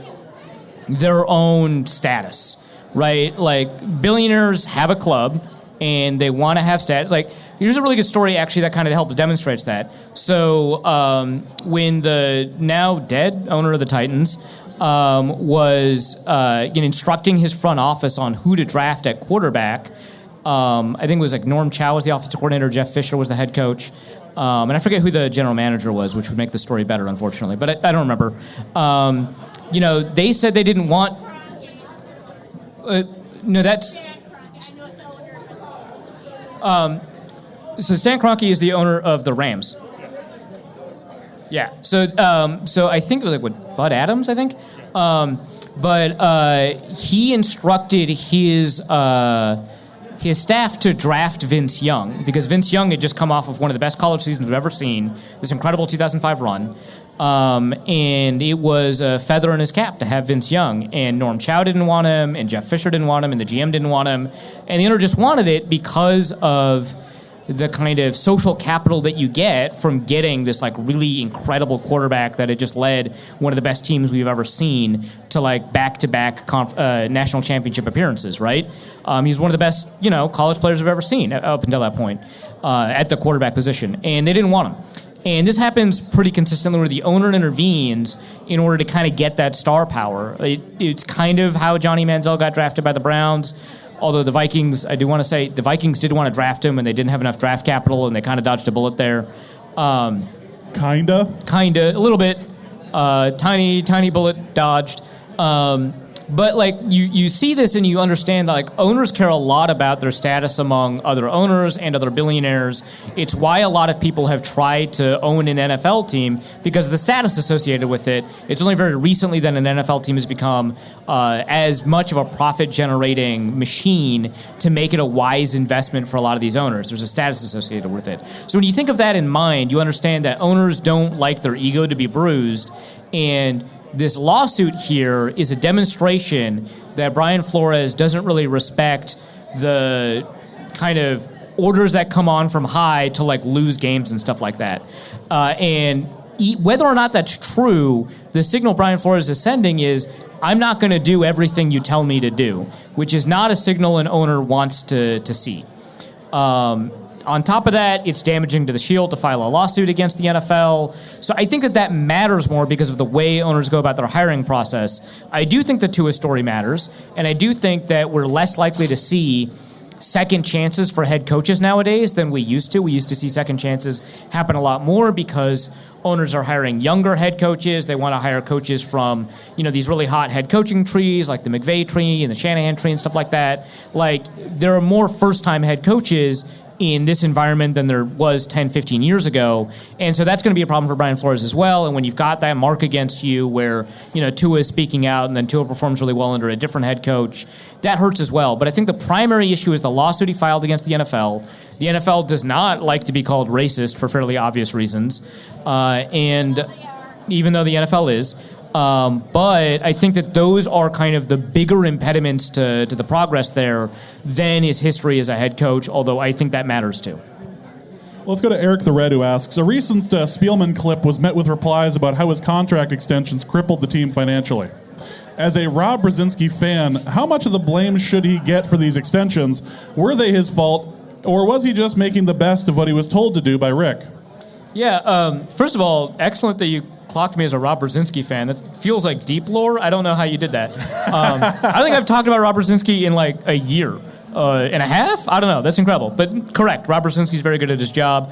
their own status, right? Billionaires have a club and they want to have status. Here's a really good story actually that kind of helps demonstrates that. So when the now dead owner of the Titans was instructing his front office on who to draft at quarterback, I think it was Norm Chow was the offensive coordinator, Jeff Fisher was the head coach, and I forget who the general manager was, which would make the story better, unfortunately, but I don't remember. They said they didn't want... no, that's... So Stan Kroenke is the owner of the Rams. Yeah. So I think it was Bud Adams, I think. But he instructed his staff to draft Vince Young because Vince Young had just come off of one of the best college seasons we've ever seen, this incredible 2005 run. And it was a feather in his cap to have Vince Young. And Norm Chow didn't want him, and Jeff Fisher didn't want him, and the GM didn't want him. And the owner just wanted it because of the kind of social capital that you get from getting this really incredible quarterback that had just led one of the best teams we've ever seen to back-to-back national championship appearances, right? He's one of the best, college players I've ever seen up until that point at the quarterback position, and they didn't want him. And this happens pretty consistently where the owner intervenes in order to kind of get that star power. It's kind of how Johnny Manziel got drafted by the Browns. Although the Vikings, I do want to say, the Vikings did want to draft him, and they didn't have enough draft capital, and they kind of dodged a bullet there.
Kinda,
a little bit. Tiny bullet dodged. But you see this and you understand that owners care a lot about their status among other owners and other billionaires. It's why a lot of people have tried to own an NFL team because of the status associated with it. It's only very recently that an NFL team has become as much of a profit-generating machine to make it a wise investment for a lot of these owners. There's a status associated with it. So when you think of that in mind, you understand that owners don't like their ego to be bruised, and this lawsuit here is a demonstration that Brian Flores doesn't really respect the kind of orders that come on from high to lose games and stuff like that. And whether or not that's true, the signal Brian Flores is sending is, I'm not going to do everything you tell me to do, which is not a signal an owner wants to see. On top of that, it's damaging to the Shield to file a lawsuit against the NFL. So I think that matters more because of the way owners go about their hiring process. I do think the Tua story matters, and I do think that we're less likely to see second chances for head coaches nowadays than we used to. We used to see second chances happen a lot more because owners are hiring younger head coaches. They want to hire coaches from, these really hot head coaching trees like the McVay tree and the Shanahan tree and stuff like that. Like, there are more first-time head coaches in this environment than there was 10, 15 years ago. And so that's going to be a problem for Brian Flores as well. And when you've got that mark against you where, Tua is speaking out and then Tua performs really well under a different head coach, that hurts as well. But I think the primary issue is the lawsuit he filed against the NFL. The NFL does not like to be called racist for fairly obvious reasons. And even though the NFL is, but I think that those are kind of the bigger impediments to the progress there than his history as a head coach, although I think that matters too.
Let's go to Eric the Red, who asks, a recent Spielman clip was met with replies about how his contract extensions crippled the team financially. As a Rob Brzezinski fan, how much of the blame should he get for these extensions? Were they his fault, or was he just making the best of what he was told to do by Rick?
Yeah, first of all, excellent that you clocked me as a Rob Brzezinski fan. That feels like deep lore. I don't know how you did that. I don't think I've talked about Rob Brzezinski in like a year and a half. I don't know. That's incredible. But correct, Rob Brzezinski's very good at his job.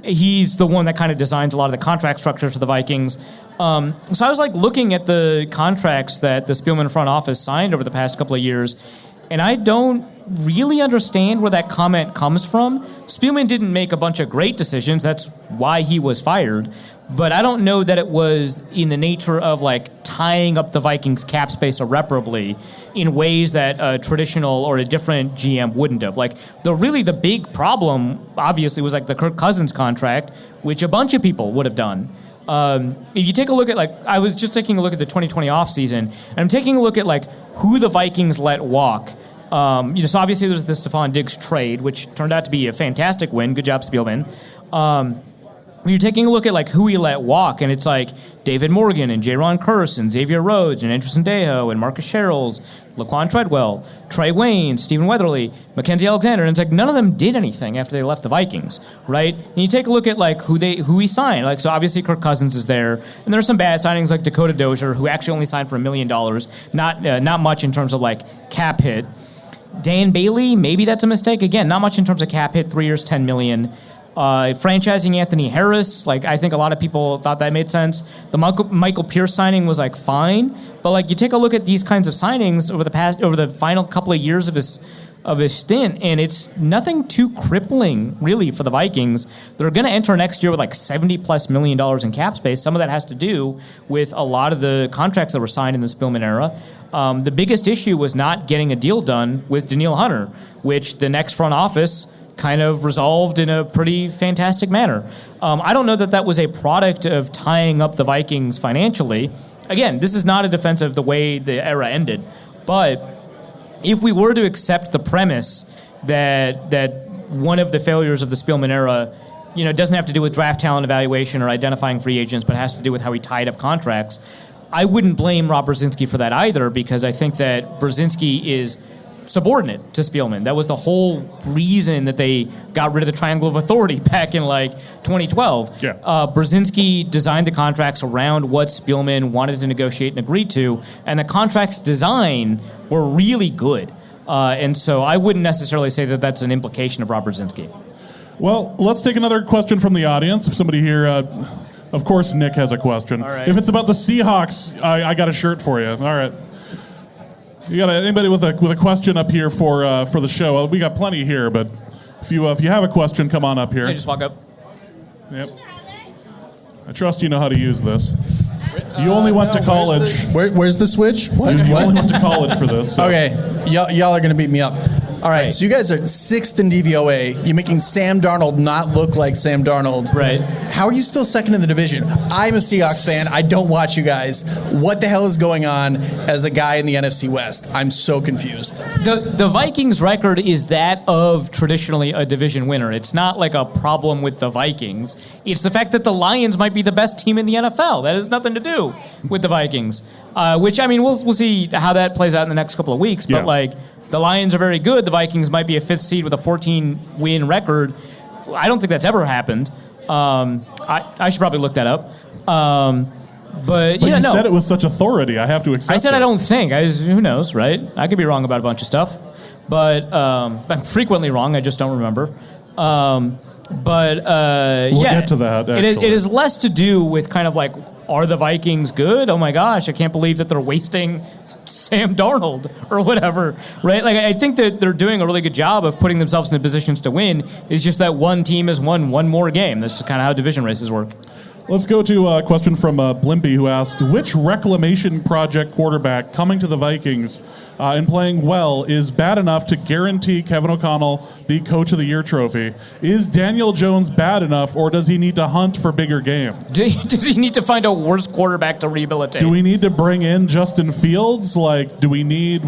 He's the one that kind of designs a lot of the contract structures for the Vikings. So I was like looking at the contracts that the Spielman front office signed over the past couple of years, and I don't really understand where that comment comes from. Spielman didn't make a bunch of great decisions. That's why he was fired. But I don't know that it was in the nature of like tying up the Vikings cap space irreparably in ways that a traditional or a different GM wouldn't have. Like the big problem obviously was like the Kirk Cousins contract, which a bunch of people would have done. If you take a look at I was just taking a look at the 2020 offseason, and I'm taking a look at like who the Vikings let walk. So obviously there's the Stephon Diggs trade, which turned out to be a fantastic win. Good job, Spielman. When you're taking a look at like who he let walk, and it's like David Morgan and Jaron Kearse and Xavier Rhodes and Andrew Sendejo and Marcus Sherrills, Laquan Treadwell, Trey Wayne, Stephen Weatherly, Mackenzie Alexander, and it's like none of them did anything after they left the Vikings, right? And you take a look at like who he signed. Like, so obviously Kirk Cousins is there, and there's some bad signings like Dakota Dozier, who actually only signed for $1 million, not much in terms of like cap hit. Dan Bailey, maybe that's a mistake. Again, not much in terms of cap hit, 3 years, $10 million. Franchising Anthony Harris, like I think a lot of people thought that made sense. The Michael Pierce signing was like fine, but like you take a look at these kinds of signings over the final couple of years of his stint, and it's nothing too crippling really for the Vikings. They're going to enter next year with like $70+ million in cap space. Some of that has to do with a lot of the contracts that were signed in the Spielman era. The biggest issue was not getting a deal done with Danielle Hunter, which the next front office kind of resolved in a pretty fantastic manner. I don't know that was a product of tying up the Vikings financially. Again, this is not a defense of the way the era ended, but if we were to accept the premise that one of the failures of the Spielman era, doesn't have to do with draft talent evaluation or identifying free agents, but has to do with how he tied up contracts, I wouldn't blame Rob Brzezinski for that either, because I think that Brzezinski is subordinate to Spielman. That was the whole reason that they got rid of the triangle of authority back in 2012.
Yeah.
Brzezinski designed the contracts around what Spielman wanted to negotiate and agree to, and the contracts design were really good. And so I wouldn't necessarily say that that's an implication of Rob Brzezinski.
Well, let's take another question from the audience. If somebody here, of course, Nick has a question. All right. If it's about the Seahawks, I got a shirt for you. All right. You got anybody with a question up here for the show? We got plenty here, but if you have a question, come on up here.
Hey, just walk up.
Yep. I trust you know how to use this. You only went to college.
Where's the switch? What?
You only went to college for this. So.
Okay, y'all are gonna beat me up. All right, so you guys are 6th in DVOA. You're making Sam Darnold not look like Sam Darnold.
Right.
How are you still 2nd in the division? I'm a Seahawks fan. I don't watch you guys. What the hell is going on as a guy in the NFC West? I'm so confused.
The Vikings record is that of traditionally a division winner. It's not like a problem with the Vikings. It's the fact that the Lions might be the best team in the NFL. That has nothing to do with the Vikings. Which, I mean, we'll see how that plays out in the next couple of weeks. But, the Lions are very good. The Vikings might be a 5th seed with a 14-win record. I don't think that's ever happened. I should probably look that up. But
you
no.
said it with such authority. I have to accept
I said
it.
I don't think. Who knows, right? I could be wrong about a bunch of stuff. But I'm frequently wrong. I just don't remember.
We'll get to that,
It
actually.
is less to do with kind of like, are the Vikings good? Oh my gosh, I can't believe that they're wasting Sam Darnold or whatever, right? Like, I think that they're doing a really good job of putting themselves in the positions to win. It's just that one team has won one more game. That's just kind of how division races work.
Let's go to a question from Blimpy, who asked, which reclamation project quarterback coming to the Vikings and playing well is bad enough to guarantee Kevin O'Connell the Coach of the Year trophy? Is Daniel Jones bad enough, or does he need to hunt for bigger game?
Does he need to find a worse quarterback to rehabilitate?
Do we need to bring in Justin Fields? Like, what do we need?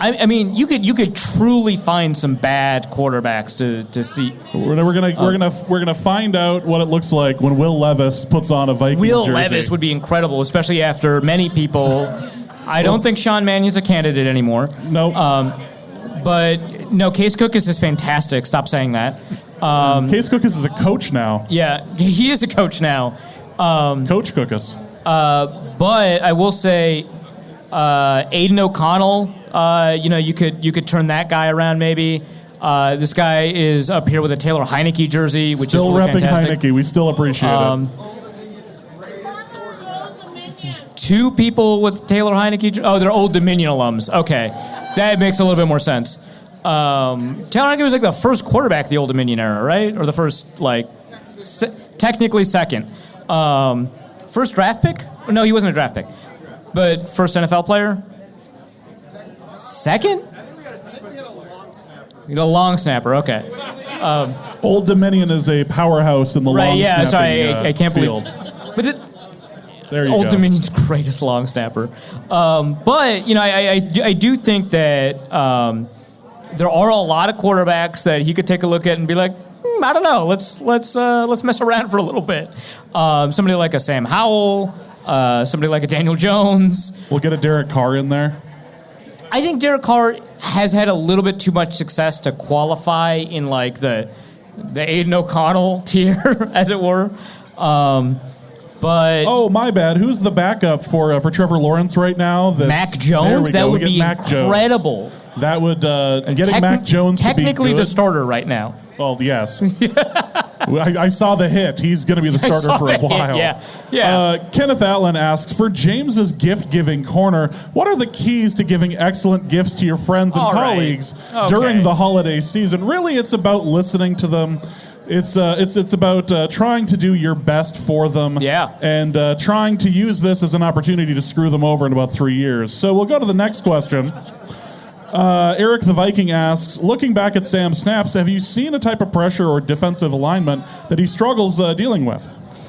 I mean, you could truly find some bad quarterbacks to see.
We're gonna find out what it looks like when Will Levis puts on a Vikings
Will
jersey.
Levis would be incredible, especially after many people. I don't think Sean Mannion's a candidate anymore.
Nope.
But no, Case Cookus is fantastic. Stop saying that.
Case Cookus is a coach now.
Yeah, he is a coach now.
Coach Cookus.
But I will say, Aiden O'Connell. You could turn that guy around maybe. This guy is up here with a Taylor Heineke jersey, which
still
is really
repping
fantastic.
Heineke. We still appreciate it.
Two people with Taylor Heineke. Oh, they're Old Dominion alums. Okay, that makes a little bit more sense. Taylor Heineke was like the first quarterback of the Old Dominion era, right? Or the first, technically second. First draft pick? No, he wasn't a draft pick. But first NFL player? Second? You got a long snapper, okay.
Old Dominion is a powerhouse in the long snapping
sorry, I can't
field.
believe. But
There you
Old
go.
Dominion's greatest long snapper. But I do think that there are a lot of quarterbacks that he could take a look at and be like, I don't know, let's mess around for a little bit. Somebody like a Sam Howell, somebody like a Daniel Jones.
We'll get a Derek Carr in there.
I think Derek Carr has had a little bit too much success to qualify in like the Aiden O'Connell tier, as it were. But
oh, my bad. Who's the backup for Trevor Lawrence right now?
Mac Jones. That would be
Mac
incredible.
Jones. That would getting Mac Jones to be
technically
good.
the starter right now.
Well, yes. I saw the hit. He's going to be the starter for a while.
Yeah.
Kenneth Allen asks, for James's gift-giving corner, what are the keys to giving excellent gifts to your friends and colleagues during the holiday season? Really, it's about listening to them. It's about trying to do your best for them.
Yeah.
And trying to use this as an opportunity to screw them over in about 3 years. So we'll go to the next question. Eric the Viking asks, looking back at Sam's snaps, have you seen a type of pressure or defensive alignment that he struggles dealing with?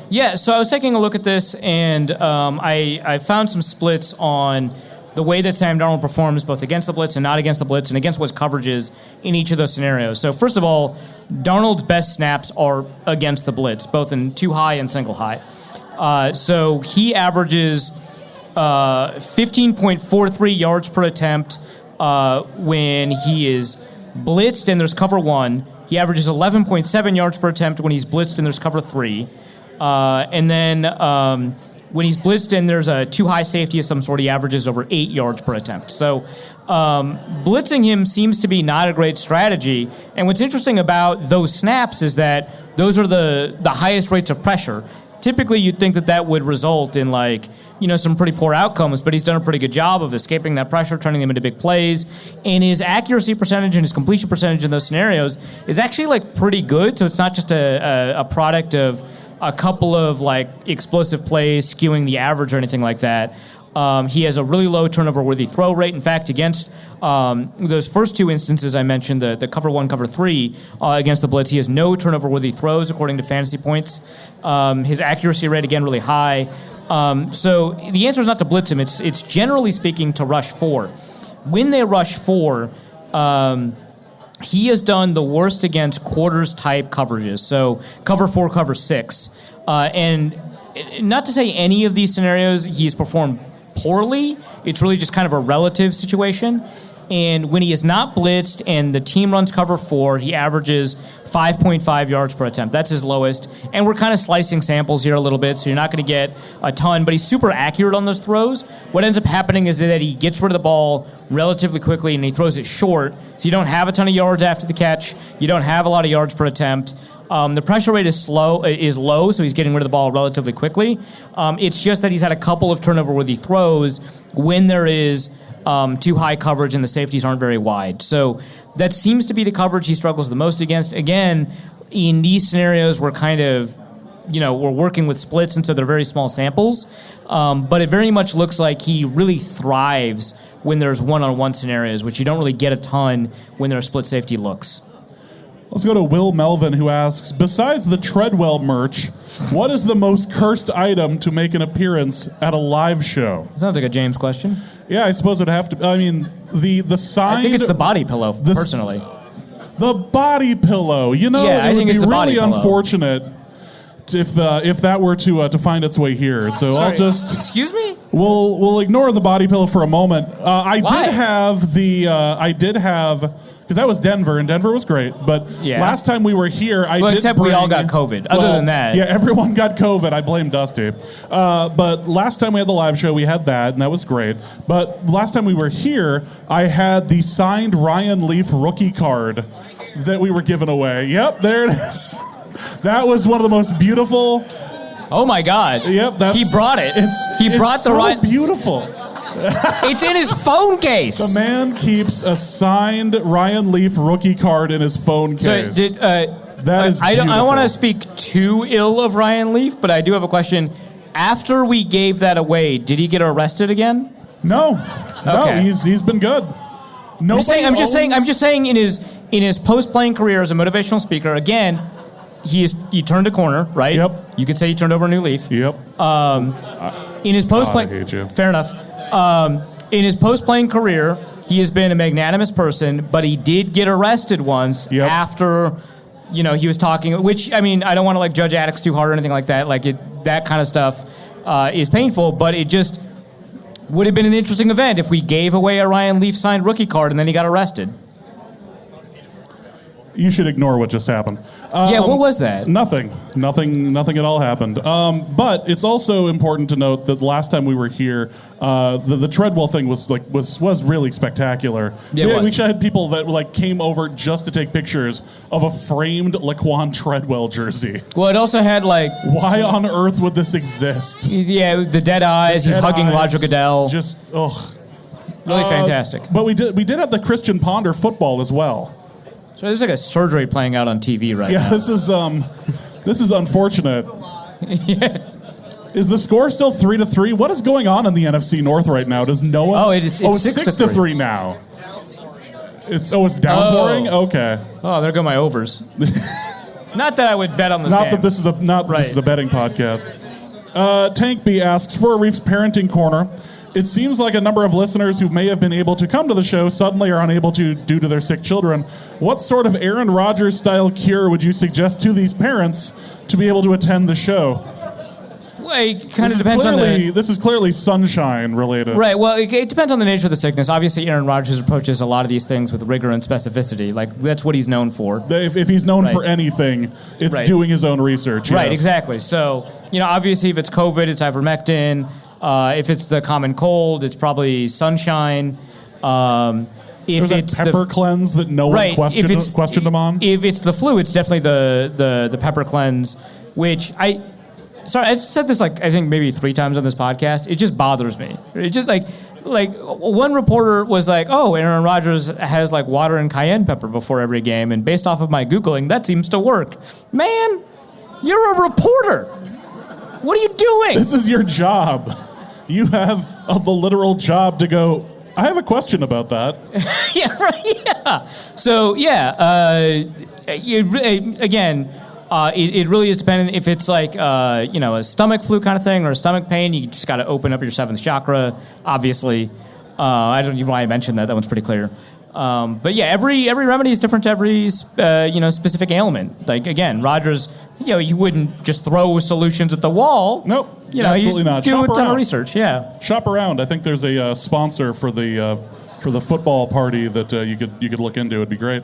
Yeah, so I was taking a look at this, and I found some splits on the way that Sam Darnold performs both against the blitz and not against the blitz, and against what his coverage is in each of those scenarios. So first of all, Darnold's best snaps are against the blitz, both in two high and single high. So he averages 15.43 yards per attempt when he is blitzed and there's cover one. He averages 11.7 yards per attempt when he's blitzed and there's cover three. And then when he's blitzed and there's a too high safety of some sort, he averages over 8 yards per attempt. So blitzing him seems to be not a great strategy. And what's interesting about those snaps is that those are the highest rates of pressure. Typically, you'd think that would result in some pretty poor outcomes, but he's done a pretty good job of escaping that pressure, turning them into big plays. And his accuracy percentage and his completion percentage in those scenarios is actually pretty good. So it's not just a product of a couple of explosive plays skewing the average or anything like that. He has a really low turnover-worthy throw rate. In fact, against those first two instances I mentioned, the cover one, cover three, against the blitz, he has no turnover-worthy throws according to fantasy points. His accuracy rate, again, really high. So the answer is not to blitz him. It's generally speaking to rush four. When they rush four, he has done the worst against quarters-type coverages. So cover four, cover six. And not to say any of these scenarios he's performed poorly. It's really just kind of a relative situation. And when he is not blitzed and the team runs cover 4, he averages 5.5 yards per attempt. That's his lowest. And we're kind of slicing samples here a little bit, so you're not going to get a ton, but he's super accurate on those throws. What ends up happening is that he gets rid of the ball relatively quickly and he throws it short, so you don't have a ton of yards after the catch. You don't have a lot of yards per attempt. The pressure rate is low, so he's getting rid of the ball relatively quickly. It's just that he's had a couple of turnover-worthy throws when there is too high coverage and the safeties aren't very wide. So that seems to be the coverage he struggles the most against. Again, in these scenarios, we're kind of, we're working with splits, and so they're very small samples. But it very much looks like he really thrives when there's one-on-one scenarios, which you don't really get a ton when there are split safety looks.
Let's go to Will Melvin, who asks, besides the Treadwell merch, what is the most cursed item to make an appearance at a live show?
Sounds like a James question.
Yeah, I suppose it'd have to. I mean, the signed.
I think it's the body pillow, personally.
The body pillow.
Yeah,
it would be really
pillow.
Unfortunate if that were to find its way here. So
Sorry,
I'll just.
Excuse me?
We'll ignore the body pillow for a moment.
Why?
I did have. Because that was Denver, and Denver was great. But last time we were here,
except we all got COVID. Other than that.
Yeah, everyone got COVID. I blame Dusty. But last time we had the live show, we had that, and that was great. But last time we were here, I had the signed Ryan Leaf rookie card that we were giving away. Yep, there it is. That was one of the most beautiful.
Oh, my God.
Yep,
he brought it. He brought
the
Ryan.
Beautiful.
It's in his phone case.
The man keeps a signed Ryan Leaf rookie card in his phone case.
So
that is beautiful.
I don't want to speak too ill of Ryan Leaf, but I do have a question. After we gave that away, did he get arrested again?
No.
Okay.
No, he's been good.
I'm just saying in his post-playing career as a motivational speaker, again, he turned a corner, right?
Yep.
You could say he turned over a new leaf.
Yep.
In his post-playing...
I hate you.
Fair enough. In his post-playing career, he has been a magnanimous person, but he did get arrested once after, he was talking, which, I mean, I don't want to, judge addicts too hard or anything like that. That kind of stuff is painful, but it just would have been an interesting event if we gave away a Ryan Leaf signed rookie card and then he got arrested.
You should ignore what just happened.
What was that?
Nothing at all happened. But it's also important to note that the last time we were here, the Treadwell thing was really spectacular.
Yeah,
we actually had people that came over just to take pictures of a framed Laquan Treadwell jersey.
Well, it also had
why on earth would this exist?
Yeah, the dead eyes. He's hugging Roger Goodell.
Just ugh.
Really fantastic.
But we did have the Christian Ponder football as well.
So there's a surgery playing out on TV right now.
Yeah, this is unfortunate.
Yeah.
Is the score still 3-3? What is going on in the NFC North right now? Does no one?
Oh, it's
6-3 now. It's downpouring. Okay.
Oh, there go my overs. Not that I would bet on this.
Not
game.
that this is a betting podcast. Tank B asks for a Reef's parenting corner. It seems like a number of listeners who may have been able to come to the show suddenly are unable to due to their sick children. What sort of Aaron Rodgers-style cure would you suggest to these parents to be able to attend the show?
Well, it kind of depends on the...
This is clearly sunshine related.
Right, well, it depends on the nature of the sickness. Obviously, Aaron Rodgers approaches a lot of these things with rigor and specificity. That's what he's known for.
If he's known for anything, it's doing his own research. Yes.
Right, exactly. So, obviously, if it's COVID, it's ivermectin. If it's the common cold, it's probably sunshine. If
There's
it's
that pepper cleanse that no one questioned him on.
If it's the flu, it's definitely the pepper cleanse, which I've said this I think maybe 3 times on this podcast. It just bothers me. It just like one reporter was like, "Oh, Aaron Rodgers has water and cayenne pepper before every game," and based off of my Googling, that seems to work. Man, you're a reporter. What are you doing?
This is your job. You have the literal job to go, I have a question about that.
Yeah, right, yeah. So, it really is dependent if it's a stomach flu kind of thing or a stomach pain. You just got to open up your 7th chakra, obviously. I don't even know why I mentioned that. That one's pretty clear. But yeah, every remedy is different to every specific ailment. Again, Rodgers, you wouldn't just throw solutions at the wall.
Nope, absolutely not.
Do
Shop
a ton
around.
of research. Yeah,
shop around. I think there's a sponsor for the for the football party that you could look into. It'd be great.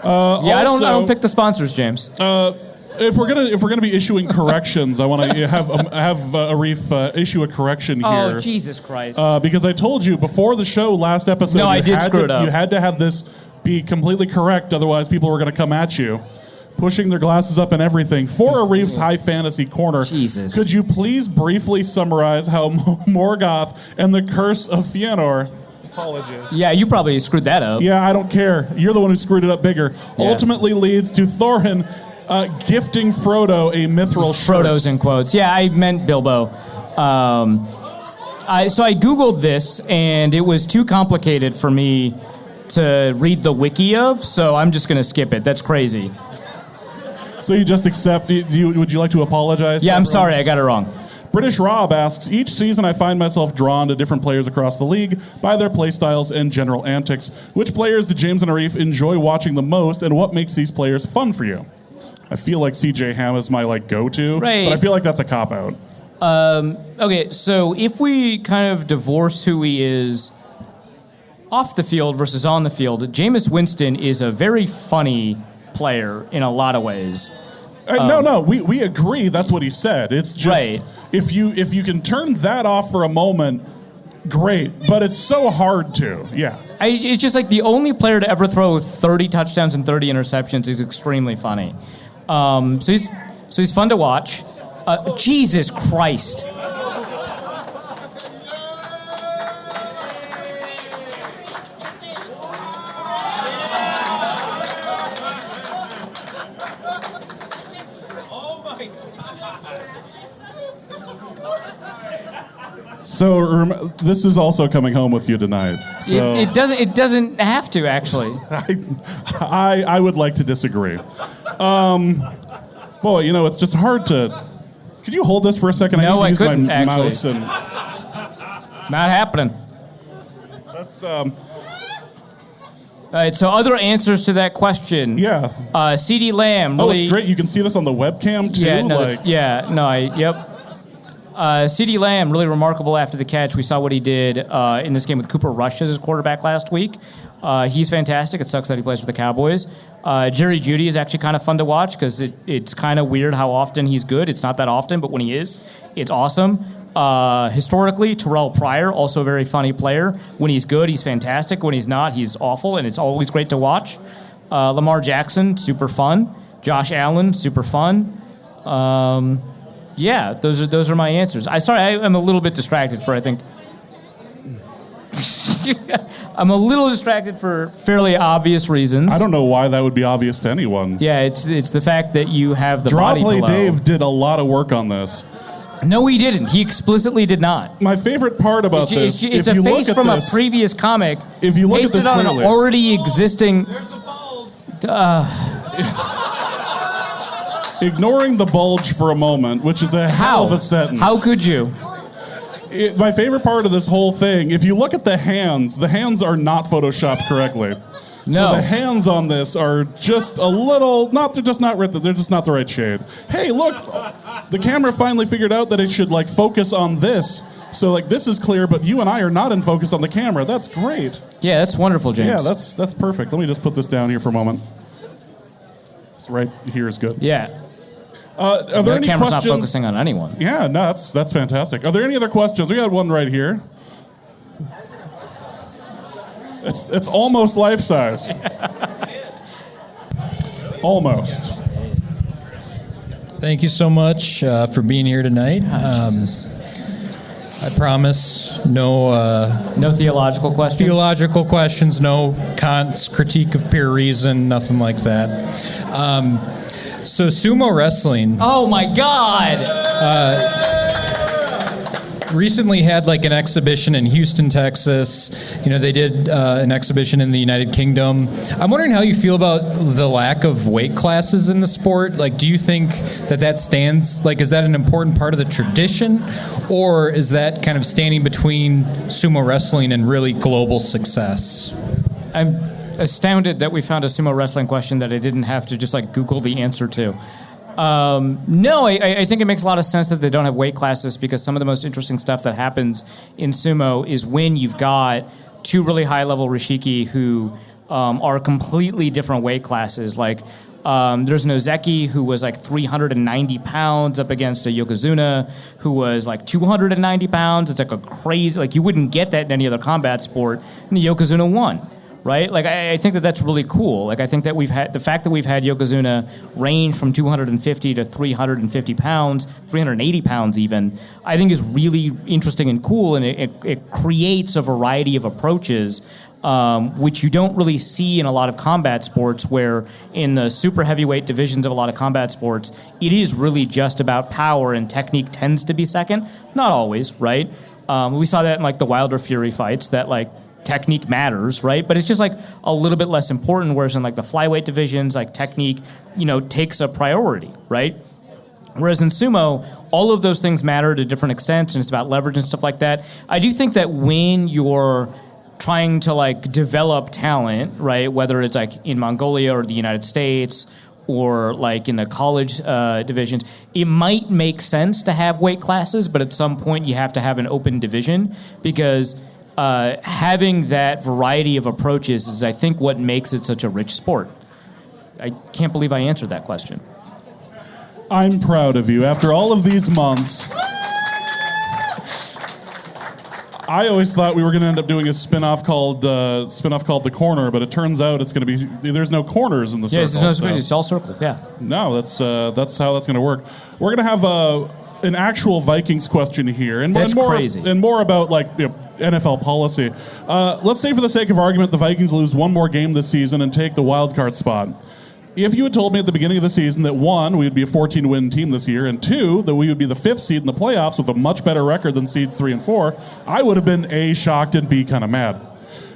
I don't pick the sponsors, James.
If we're gonna be issuing corrections, I want to have Arif issue a correction here.
Oh, Jesus Christ!
Because I told you before the show last episode.
No, I did screw it up.
You had to have this be completely correct, otherwise people were going to come at you, pushing their glasses up and everything. For Arif's high fantasy corner,
Jesus.
Could you please briefly summarize how Morgoth and the Curse of Fëanor? Apologies.
Yeah, you probably screwed that up.
Yeah, I don't care. You're the one who screwed it up bigger. Yeah. Ultimately leads to Thorin gifting Frodo a mithril shirt.
Frodo's in quotes. Yeah, I meant Bilbo. So I Googled this, and it was too complicated for me to read the wiki of, so I'm just going to skip it. That's crazy.
So you just accept, would you like to apologize?
Yeah, I'm sorry, I got it wrong.
British Rob asks, each season I find myself drawn to different players across the league by their play styles and general antics. Which players do James and Arif enjoy watching the most, and what makes these players fun for you? I feel like CJ Ham is my go-to,
right.
But I feel like that's a cop-out.
Okay, so if we kind of divorce who he is off the field versus on the field, Jameis Winston is a very funny player in a lot of ways.
We agree. That's what he said. It's just
right.
if you can turn that off for a moment, great. But it's so hard to. Yeah.
It's just like the only player to ever throw 30 touchdowns and 30 interceptions is extremely funny. So he's fun to watch. Jesus Christ.
So this is also coming home with you tonight. So
It doesn't have to, actually.
I would like to disagree. Boy, it's just hard to. Could you hold this for a second?
No,
I need to use
couldn't,
my
actually.
mouse and.
Not happening.
That's
All right, so other answers to that question.
Yeah.
CeeDee Lamb.
Oh,
Really,
it's great. You can see this on the webcam too.
Yep. CeeDee Lamb, really remarkable after the catch. We saw what he did in this game with Cooper Rush as his quarterback last week. He's fantastic. It sucks that he plays for the Cowboys. Jerry Jeudy is actually kind of fun to watch because it's kind of weird how often he's good. It's not that often, but when he is, it's awesome. Historically, Terrell Pryor, also a very funny player. When he's good, he's fantastic. When he's not, he's awful, and it's always great to watch. Lamar Jackson, super fun. Josh Allen, super fun. Yeah, those are my answers. I'm a little bit distracted I think. I'm a little distracted for fairly obvious reasons.
I don't know why that would be obvious to anyone.
Yeah, it's the fact that you have the body
Drawplay
below.
Dave did a lot of work on this.
No, he didn't. He explicitly did not.
My favorite part about this,
It's
if
a
you
face
look at
from
this,
a previous comic.
If you look at this
pasted on
clearly,
an already existing.
ignoring the bulge for a moment, which is a hell of a sentence.
How could you?
My favorite part of this whole thing, if you look at the hands are not photoshopped correctly.
No.
So the hands on this are just a little, they're just not the right shade. Hey, look, the camera finally figured out that it should focus on this. So this is clear, but you and I are not in focus on the camera. That's great.
Yeah, that's wonderful, James.
Yeah, that's perfect. Let me just put this down here for a moment. This right here is good.
Yeah.
Are there any
camera's
questions?
not focusing on anyone.
Yeah, no, that's fantastic. Are there any other questions? We got one right here. It's almost life size. Almost.
Thank you so much for being here tonight. I promise no
theological questions.
Theological questions, no Kant's critique of pure reason, nothing like that. So sumo wrestling.
Oh my God!
Recently had an exhibition in Houston, Texas. They did an exhibition in the United Kingdom. I'm wondering how you feel about the lack of weight classes in the sport. Do you think that stands, is that an important part of the tradition? Or is that kind of standing between sumo wrestling and really global success?
I'm astounded that we found a sumo wrestling question that I didn't have to just Google the answer to. No, I think it makes a lot of sense that they don't have weight classes because some of the most interesting stuff that happens in sumo is when you've got two really high-level Rishiki who are completely different weight classes. Like, there's Nozeki, who was like 390 pounds up against a Yokozuna, who was like 290 pounds. It's like a crazy, like you wouldn't get that in any other combat sport. And the Yokozuna won, right? Like, I think that that's really cool. Like, I think that the fact that we've had Yokozuna range from 250 to 350 pounds, 380 pounds even, I think is really interesting and cool. And it creates a variety of approaches, which you don't really see in a lot of combat sports, where in the super heavyweight divisions of a lot of combat sports, it is really just about power, and technique tends to be second. Not always, right? We saw that in like the Wilder Fury fights, that like technique matters, right? But it's just like a little bit less important, whereas in like the flyweight divisions, like technique, takes a priority, right? Whereas in sumo, all of those things matter to different extents, and it's about leverage and stuff like that. I do think that when you're trying to like develop talent, right, whether it's like in Mongolia or the United States or like in the college divisions, it might make sense to have weight classes, but at some point you have to have an open division, because having that variety of approaches is, I think, what makes it such a rich sport. I can't believe I answered that question.
I'm proud of you. After all of these months, I always thought we were going to end up doing a spin-off called The Corner, but it turns out it's going to be, there's no corners in the circle.
Yeah, it's all circle, yeah.
No, that's how that's going to work. We're going to have an actual Vikings question here, and more about like NFL policy. Let's say, for the sake of argument, the Vikings lose one more game this season and take the wild card spot. If you had told me at the beginning of the season that, 1, we would be a 14-win team this year, and 2, that we would be the 5th seed in the playoffs with a much better record than seeds 3 and 4, I would have been A, shocked, and B, kind of mad.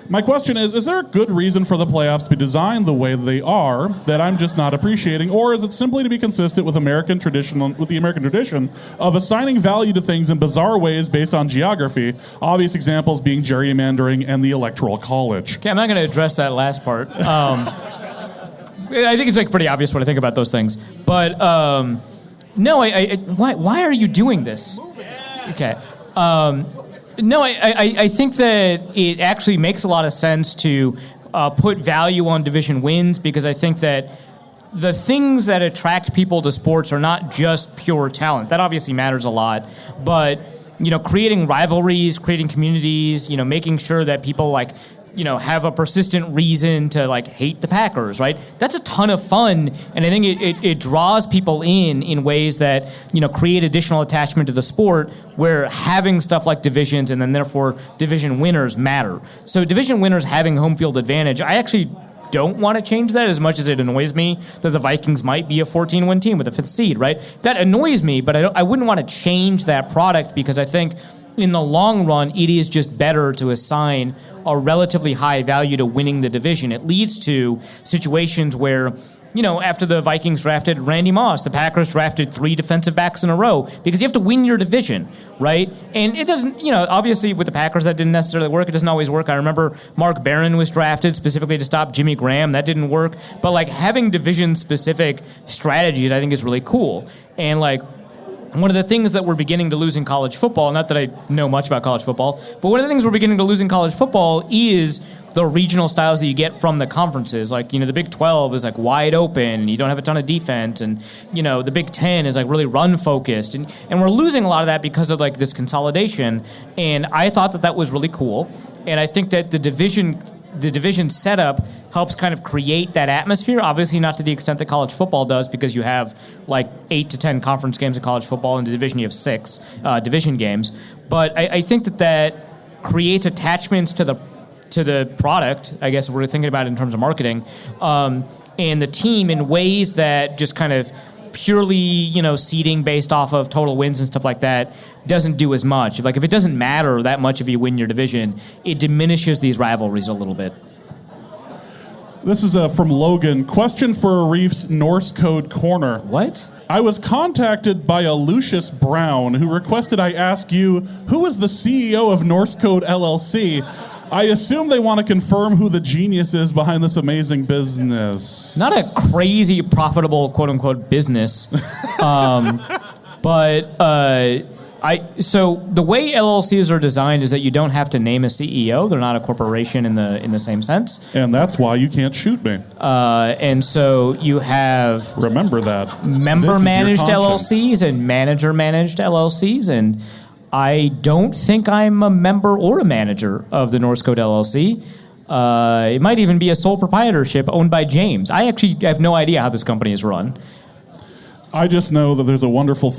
My question is there a good reason for the playoffs to be designed the way they are that I'm just not appreciating, or is it simply to be consistent with the American tradition of assigning value to things in bizarre ways based on geography, obvious examples being gerrymandering and the Electoral College?
Okay, I'm not going to address that last part. I think it's like pretty obvious what I think about those things. But no, why are you doing this? Okay. No, I think that it actually makes a lot of sense to put value on division wins, because I think that the things that attract people to sports are not just pure talent. That obviously matters a lot. But, creating rivalries, creating communities, making sure that people like, have a persistent reason to like hate the Packers, right? That's a ton of fun, and I think it draws people in ways that create additional attachment to the sport, where having stuff like divisions and then therefore division winners matter. So division winners having home field advantage, I actually don't want to change that, as much as it annoys me that the Vikings might be a 14-win team with a 5th seed, right? That annoys me, but I wouldn't want to change that product, because I think in the long run, it is just better to assign a relatively high value to winning the division. It leads to situations where, after the Vikings drafted Randy Moss, the Packers drafted 3 defensive backs in a row, because you have to win your division, right? And it doesn't, obviously with the Packers that didn't necessarily work. It doesn't always work. I remember Mark Barron was drafted specifically to stop Jimmy Graham. That didn't work. But like having division-specific strategies, I think is really cool. And like, one of the things that we're beginning to lose in college football, not that I know much about college football, but one of the things we're beginning to lose in college football is the regional styles that you get from the conferences. Like, the Big 12 is like wide open, and you don't have a ton of defense, and, the Big 10 is like really run focused. And we're losing a lot of that because of like this consolidation. And I thought that was really cool. And I think that the division setup helps kind of create that atmosphere. Obviously not to the extent that college football does, because you have like 8 to 10 conference games in college football. In the division you have 6 division games. But I think that creates attachments to the product, I guess, if we're thinking about it in terms of marketing, and the team in ways that just kind of purely, seeding based off of total wins and stuff like that doesn't do as much. If it doesn't matter that much if you win your division, it diminishes these rivalries a little bit.
This is from Logan. Question for Arif's Norse Code Corner.
What?
I was contacted by a Lucius Brown who requested I ask you, who is the CEO of Norse Code LLC? I assume they want to confirm who the genius is behind this amazing business.
Not a crazy profitable quote-unquote business, but So the way LLCs are designed is that you don't have to name a CEO. They're not a corporation in the same sense.
And that's why you can't shoot me.
And so you have
Remember that.
member-managed LLCs and manager-managed LLCs, and I don't think I'm a member or a manager of the Norse Code LLC. It might even be a sole proprietorship owned by James. I actually have no idea how this company is run.
I just know that there's a wonderful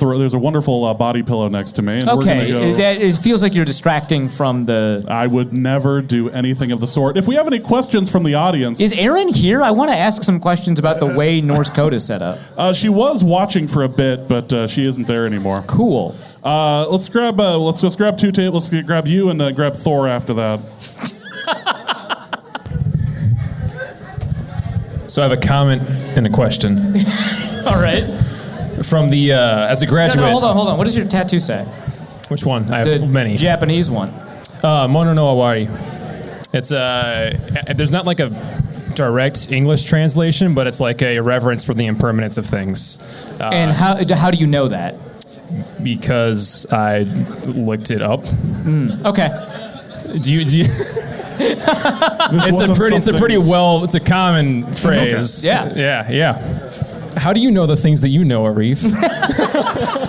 body pillow next to me, and we're gonna go.
It feels like you're distracting from the.
I would never do anything of the sort. If we have any questions from the audience,
Is Erin here? I want to ask some questions about the way Norse Code is set up.
she was watching for a bit, but she isn't there anymore.
Cool.
Let's just grab 2 tables. Let's grab you and grab Thor after that.
So I have a comment and a question.
All right.
From the, as a graduate...
No, hold on. What does your tattoo say?
Which one? I
The
have many.
Japanese one.
Mono no Awari. It's, there's not like a direct English translation, but it's like a reverence for the impermanence of things.
And how do you know that?
Because I looked it up.
Okay.
Do you it's a common phrase.
Okay.
Yeah. How do you know the things that you know, Arif?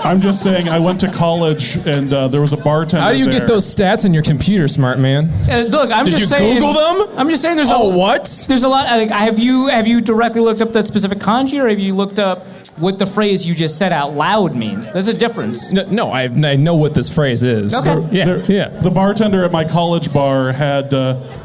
I'm just saying, I went to college and there was a bartender.
How do you
there.
get those stats in your computer, smart man?
Look, I'm
Did
just
you
saying.
Google them?
I'm just saying.
What?
There's a lot. Have you directly looked up that specific kanji, or have you looked up what the phrase you just said out loud means? There's a difference.
No, I know what this phrase is.
Okay.
Yeah.
The bartender at my college bar had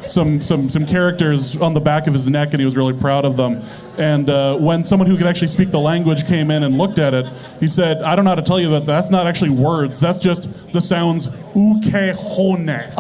some characters on the back of his neck, and he was really proud of them. And when someone who could actually speak the language came in and looked at it, he said, "I don't know how to tell you that that's not actually words. That's just the sounds ukehone."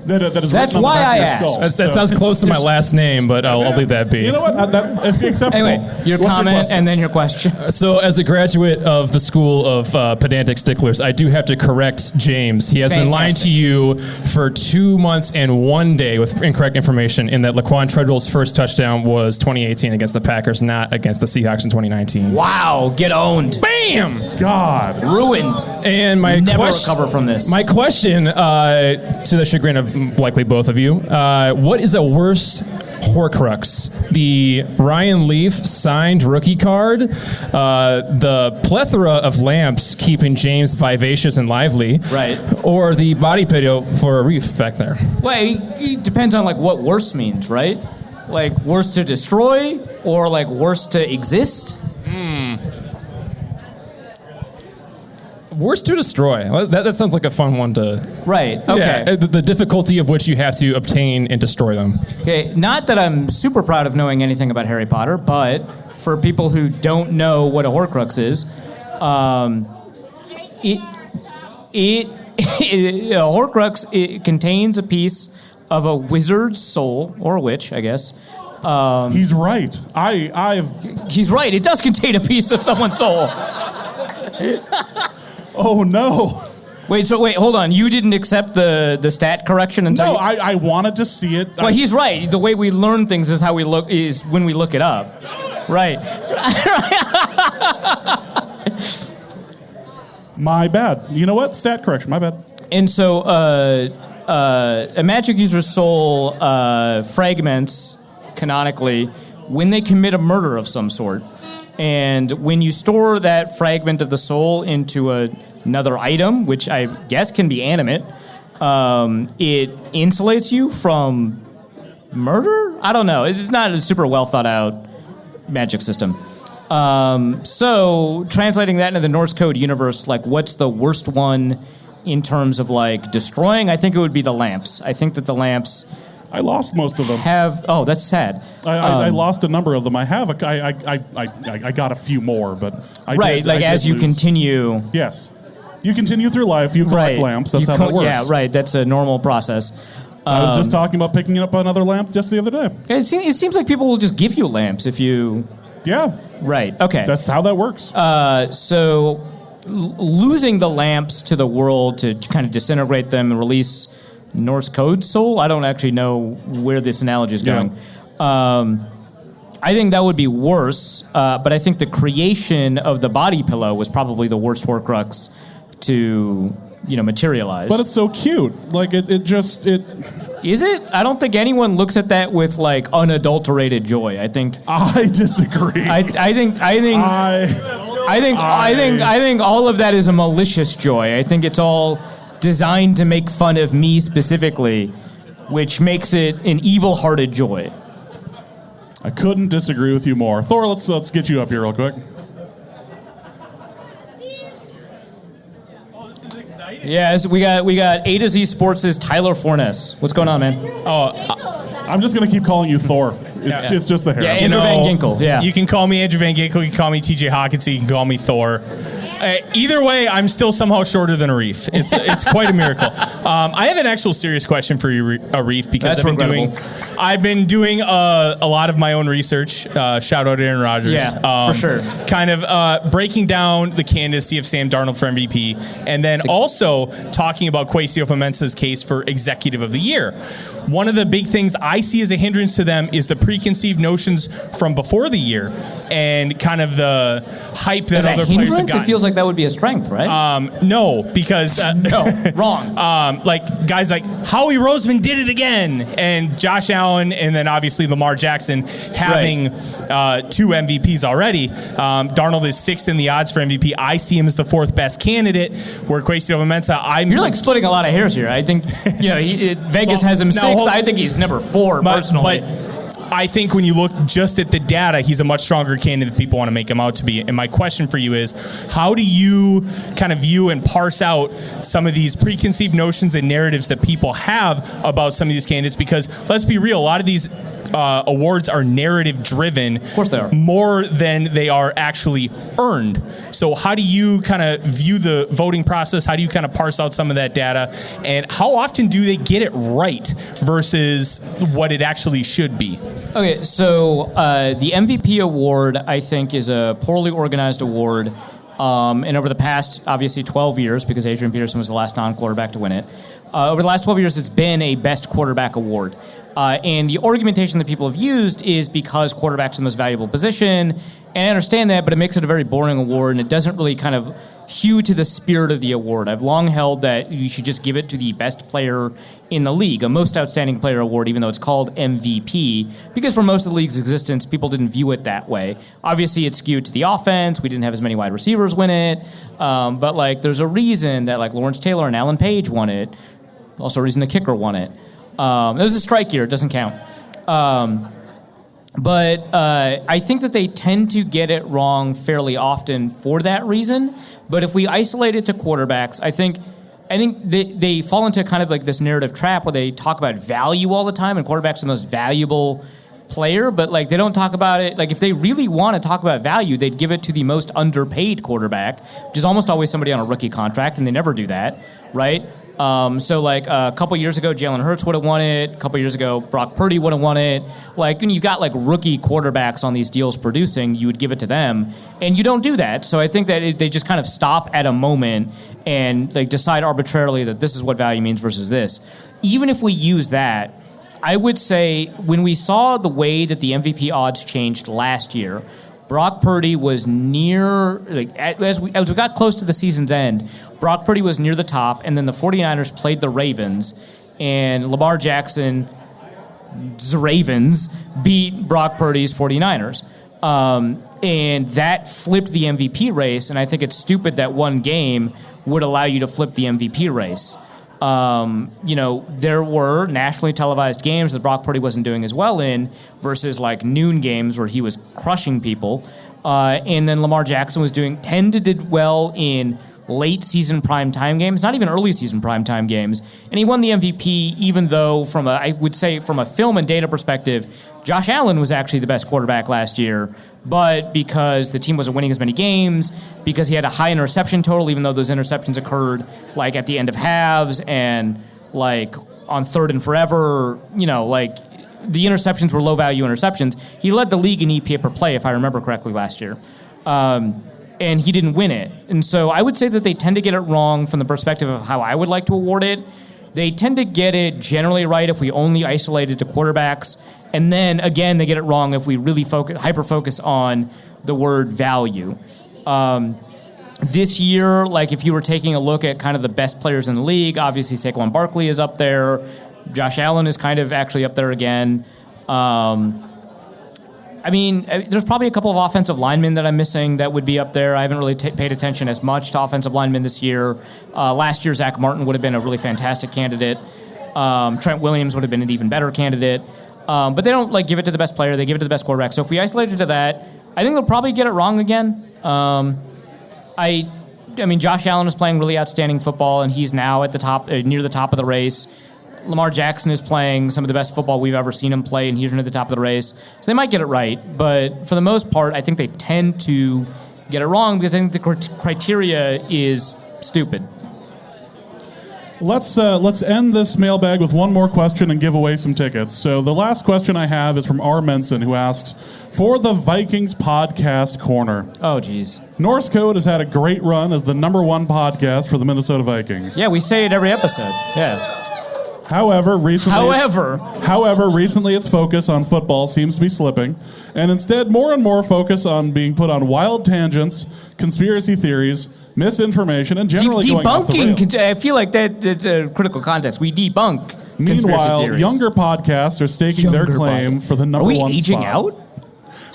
That's
why I asked.
That sounds close to my last name, but I'll leave that be.
You know what? That's acceptable.
Anyway, your
What's
comment
question?
and then your question.
So, as a graduate of the School of Pedantic Sticklers, I do have to correct James. He has been lying to you for 2 months and 1 day with incorrect information in that Laquan Treadwell's first touchdown was 2018 against the Packers, not against the Seahawks in 2019.
Wow, get owned.
Bam!
God.
Ruined.
And my
Never recover from this.
My question, to the chagrin of likely both of you, what is a worse Horcrux? The Ryan Leaf signed rookie card, the plethora of lamps keeping James vivacious and lively,
right?
Or the body pillow for a reef back there?
Well, it depends on like what worse means, right? Like worse to destroy or like worse to exist?
Worse to destroy. That sounds like a fun one to...
Right, okay.
Yeah, the difficulty of which you have to obtain and destroy them.
Okay, not that I'm super proud of knowing anything about Harry Potter, but for people who don't know what a Horcrux is, a Horcrux, it contains a piece of a wizard's soul, or a witch, I guess.
He's right.
He's right. It does contain a piece of someone's soul.
Oh no!
Wait, hold on. You didn't accept the stat correction until?
No, I wanted to see it.
Well, he's right. The way we learn things is how we look is when we look it up. Right.
My bad. You know what? Stat correction. My bad.
And so, a magic user's soul fragments canonically when they commit a murder of some sort. And when you store that fragment of the soul into another item, which I guess can be animate, it insulates you from murder? I don't know. It's not a super well thought out magic system. So translating that into the Norse code universe, like what's the worst one in terms of like destroying? I think it would be the lamps. I think that the lamps...
I lost most of them.
Oh, that's sad.
I lost a number of them. I got a few more, but
as you continue.
Yes, you continue through life. You collect lamps. That's how that works.
Yeah, right. That's a normal process.
I was just talking about picking up another lamp just the other day.
It seems like people will just give you lamps if you.
Yeah.
Right. Okay.
That's how that works.
So losing the lamps to the world to kind of disintegrate them and release Norse code soul. I don't actually know where this analogy is going. Yeah. I think that would be worse, but I think the creation of the body pillow was probably the worst Horcrux to materialize.
But it's so cute. Like it
Is it? I don't think anyone looks at that with like unadulterated joy. I think
I disagree.
I think all of that is a malicious joy. I think it's all designed to make fun of me specifically, which makes it an evil-hearted joy.
I couldn't disagree with you more. Thor, let's get you up here real quick.
Yes, we got A to Z Sports' Tyler Fornes. What's going on, man?
I'm just gonna keep calling you Thor. It's just the hair.
Yeah, Andrew Van Ginkel. Yeah,
you can call me Andrew Van Ginkel. You can call me TJ Hawkinson. You can call me Thor. Either way, I'm still somehow shorter than Arif. It's quite a miracle. I have an actual serious question for you, Arif, because I've been doing a lot of my own research. Shout out Aaron Rodgers.
Yeah, for sure.
Kind of breaking down the candidacy of Sam Darnold for MVP, and then also talking about Kwesi Ofamensa's case for Executive of the Year. One of the big things I see as a hindrance to them is the preconceived notions from before the year, and kind of the hype that other players have gotten.
It feels like that would be a strength, right?
No, because
no, wrong.
Like guys like Howie Roseman did it again, and Josh Allen, and then obviously Lamar Jackson having 2 MVPs already. Darnold is 6th in the odds for MVP. I see him as the 4th best candidate. Where Kwesi Ofamensa,
you're like splitting a lot of hairs here. I think Vegas has him 6th. I think he's number 4 personally.
But I think when you look just at the data, he's a much stronger candidate than people want to make him out to be. And my question for you is, how do you kind of view and parse out some of these preconceived notions and narratives that people have about some of these candidates? Because let's be real, a lot of these awards are narrative driven.
Of course they are.
More than they are actually earned. So how do you kind of view the voting process? How do you kind of parse out some of that data? And how often do they get it right versus what it actually should be?
Okay, so the MVP award, I think, is a poorly organized award. And over the past, obviously, 12 years, because Adrian Peterson was the last non-quarterback to win it, over the last 12 years, it's been a best quarterback award. And the argumentation that people have used is because quarterback's the most valuable position. And I understand that, but it makes it a very boring award, and it doesn't really kind of hew to the spirit of the award. I've long held that you should just give it to the best player in the league, a most outstanding player award, even though it's called MVP, because for most of the league's existence, people didn't view it that way. Obviously, it's skewed to the offense. We didn't have as many wide receivers win it. But like, there's a reason that like Lawrence Taylor and Alan Page won it. Also a reason the kicker won it. It was a strike year. It doesn't count. But I think that they tend to get it wrong fairly often for that reason. But if we isolate it to quarterbacks, I think they fall into kind of like this narrative trap where they talk about value all the time, and quarterback's the most valuable player, but like they don't talk about it. Like if they really want to talk about value, they'd give it to the most underpaid quarterback, which is almost always somebody on a rookie contract, and they never do that, right? So like a couple years ago, Jalen Hurts would have won it. A couple years ago, Brock Purdy would have won it. Like when you've got like rookie quarterbacks on these deals producing, you would give it to them, and you don't do that. So I think that they just kind of stop at a moment and like decide arbitrarily that this is what value means versus this. Even if we use that, I would say when we saw the way that the MVP odds changed last year, Brock Purdy was near, like, as we got close to the season's end, Brock Purdy was near the top, and then the 49ers played the Ravens, and Lamar Jackson's Ravens beat Brock Purdy's 49ers. And that flipped the MVP race, and I think it's stupid that one game would allow you to flip the MVP race. There were nationally televised games that Brock Purdy wasn't doing as well in versus like noon games where he was crushing people. And then Lamar Jackson did well in late season primetime games, not even early season primetime games. And he won the MVP, even though from a film and data perspective, Josh Allen was actually the best quarterback last year, but because the team wasn't winning as many games, because he had a high interception total, even though those interceptions occurred like at the end of halves and like on third and forever, like the interceptions were low value interceptions. He led the league in EPA per play, if I remember correctly, last year. And he didn't win it. And so I would say that they tend to get it wrong from the perspective of how I would like to award it. They tend to get it generally right if we only isolate it to quarterbacks. And then, again, they get it wrong if we really hyper-focus on the word value. This year, like if you were taking a look at kind of the best players in the league, obviously Saquon Barkley is up there. Josh Allen is kind of actually up there again. I mean, there's probably a couple of offensive linemen that I'm missing that would be up there. I haven't really paid attention as much to offensive linemen this year. Last year, Zach Martin would have been a really fantastic candidate. Trent Williams would have been an even better candidate. But they don't like give it to the best player. They give it to the best quarterback. So if we isolate it to that, I think they'll probably get it wrong again. I mean, Josh Allen is playing really outstanding football, and he's now at the top, near the top of the race. Lamar Jackson is playing some of the best football we've ever seen him play, and he's near the top of the race. So they might get it right, but for the most part, I think they tend to get it wrong because I think the criteria is stupid.
Let's end this mailbag with one more question and give away some tickets. So the last question I have is from R. Menson, who asks, for the Vikings Podcast Corner.
Oh, geez.
Norse Code has had a great run as the #1 podcast for the Minnesota Vikings.
Yeah, we say it every episode. Yeah.
However, recently its focus on football seems to be slipping, and instead more and more focus on being put on wild tangents, conspiracy theories, misinformation, and generally going off the rails.
I feel like that's a critical context. We debunk conspiracy
Meanwhile,
theories.
younger podcasts are staking their claim for the #1 spot.
Are we aging out?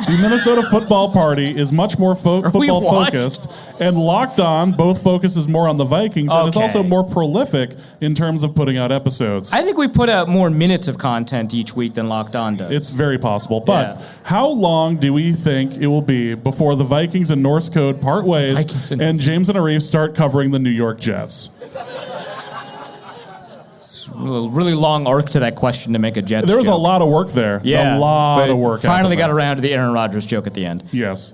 The Minnesota Football Party is much more football focused, and Locked On both focuses more on the Vikings and is also more prolific in terms of putting out episodes.
I think we put out more minutes of content each week than Locked On does.
It's very possible. But how long do we think it will be before the Vikings and Norse Code part ways and James and Arif start covering the New York Jets?
A really long arc to that question to make a Jets
There was
joke.
a lot of work there.
Yeah,
a lot of work.
Finally got around to the Aaron Rodgers joke at the end.
Yes.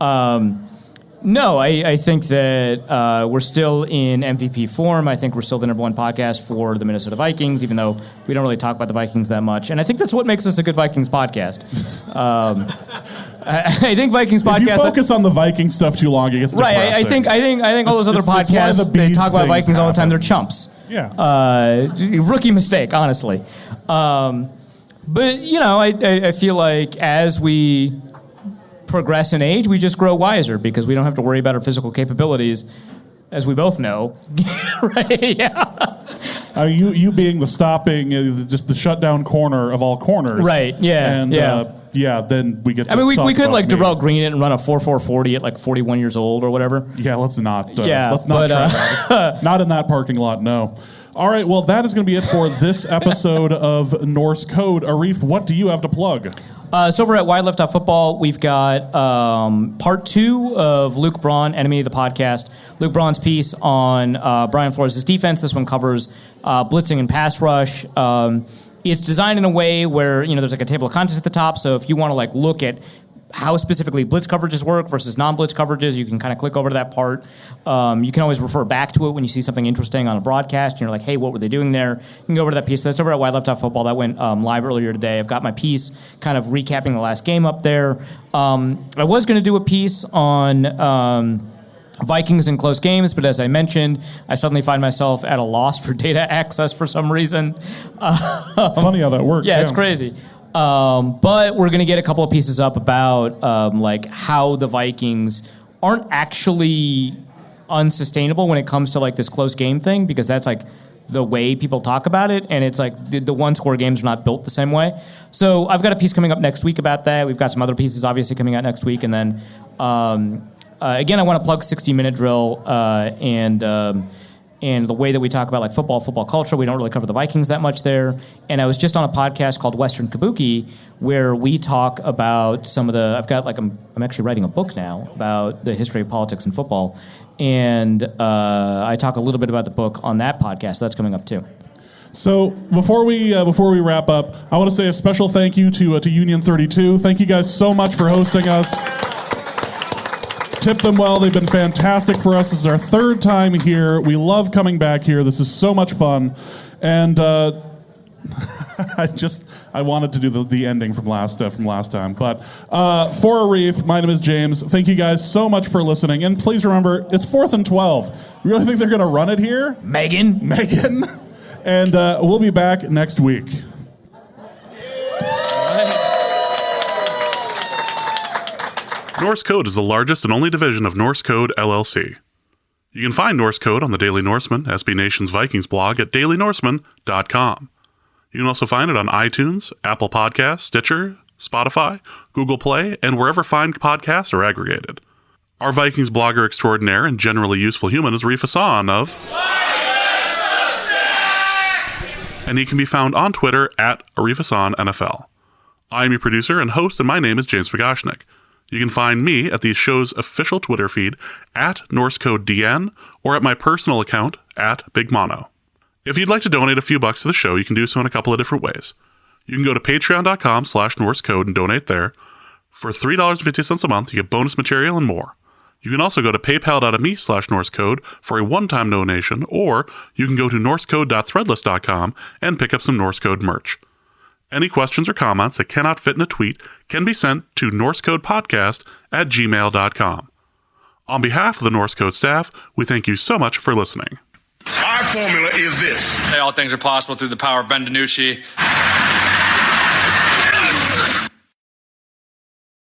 No, I think that we're still in MVP form. I think we're still the #1 podcast for the Minnesota Vikings, even though we don't really talk about the Vikings that much. And I think that's what makes us a good Vikings podcast. I think Vikings podcast.
If you focus on the Viking stuff too long, it gets depressing.
Right. I think all those other podcasts they talk about Vikings all the time. They're chumps.
Yeah.
Rookie mistake, honestly. But you know, I feel like as we progress in age, we just grow wiser because we don't have to worry about our physical capabilities, as we both know. Right? Yeah.
You being the stopping, just the shutdown corner of all corners.
Right. Yeah.
And then we get to
I mean, we
talk
could
about
like
me.
Darrell Green it and run a 4.40 at like 41 years old or whatever.
Yeah, let's not. Let's not
but,
try that. Not in that parking lot, no. All right, well, that is going to be it for this episode of Norse Code. Arif, what do you have to plug?
So over at Wide Left Out Football, we've got part 2 of Luke Braun, Enemy of the Podcast. Luke Braun's piece on Brian Flores' defense. This one covers blitzing and pass rush. It's designed in a way where, you know, there's like a table of contents at the top. So if you want to like look at how specifically blitz coverages work versus non-blitz coverages, you can kind of click over to that part. You can always refer back to it when you see something interesting on a broadcast. And you're like, hey, what were they doing there? You can go over to that piece. That's over at Wide Left Out Football. That went live earlier today. I've got my piece kind of recapping the last game up there. I was going to do a piece on Vikings in close games, but as I mentioned, I suddenly find myself at a loss for data access for some reason.
Funny how that works.
Yeah, it's crazy. But we're going to get a couple of pieces up about like how the Vikings aren't actually unsustainable when it comes to like this close game thing, because that's like the way people talk about it, and it's like the one-score games are not built the same way. So I've got a piece coming up next week about that. We've got some other pieces obviously coming out next week, and then again, I want to plug 60-Minute Drill and the way that we talk about like football culture. We don't really cover the Vikings that much there. And I was just on a podcast called Western Kabuki where we talk about some of the, I'm actually writing a book now about the history of politics and football. And I talk a little bit about the book on that podcast. That's coming up too.
So before we wrap up, I want to say a special thank you to Union 32. Thank you guys so much for hosting us. Tip them well. They've been fantastic for us. This is our 3rd time here. We love coming back here. This is so much fun. And I wanted to do the ending from last time. But for Arif, my name is James. Thank you guys so much for listening. And please remember, it's 4th and 12. You really think they're going to run it here?
Megan.
And we'll be back next week.
Norse Code is the largest and only division of Norse Code, LLC. You can find Norse Code on the Daily Norseman, SB Nation's Vikings blog at dailynorseman.com. You can also find it on iTunes, Apple Podcasts, Stitcher, Spotify, Google Play, and wherever fine podcasts are aggregated. Our Vikings blogger extraordinaire and generally useful human is Arif Hassan of... and he can be found on Twitter at Arif Hassan NFL. I am your producer and host, and my name is James Pagashnik. You can find me at the show's official Twitter feed at NorseCodeDN or at my personal account at Big Mono. If you'd like to donate a few bucks to the show, you can do so in a couple of different ways. You can go to patreon.com/NorseCode and donate there. For $3.50 a month, you get bonus material and more. You can also go to paypal.me/NorseCode for a one-time donation, or you can go to norsecode.threadless.com and pick up some Norse Code merch. Any questions or comments that cannot fit in a tweet can be sent to norsecodepodcast@gmail.com. On behalf of the Norse Code staff, we thank you so much for listening.
Our formula is this.
All things are possible through the power of Ben DiNucci.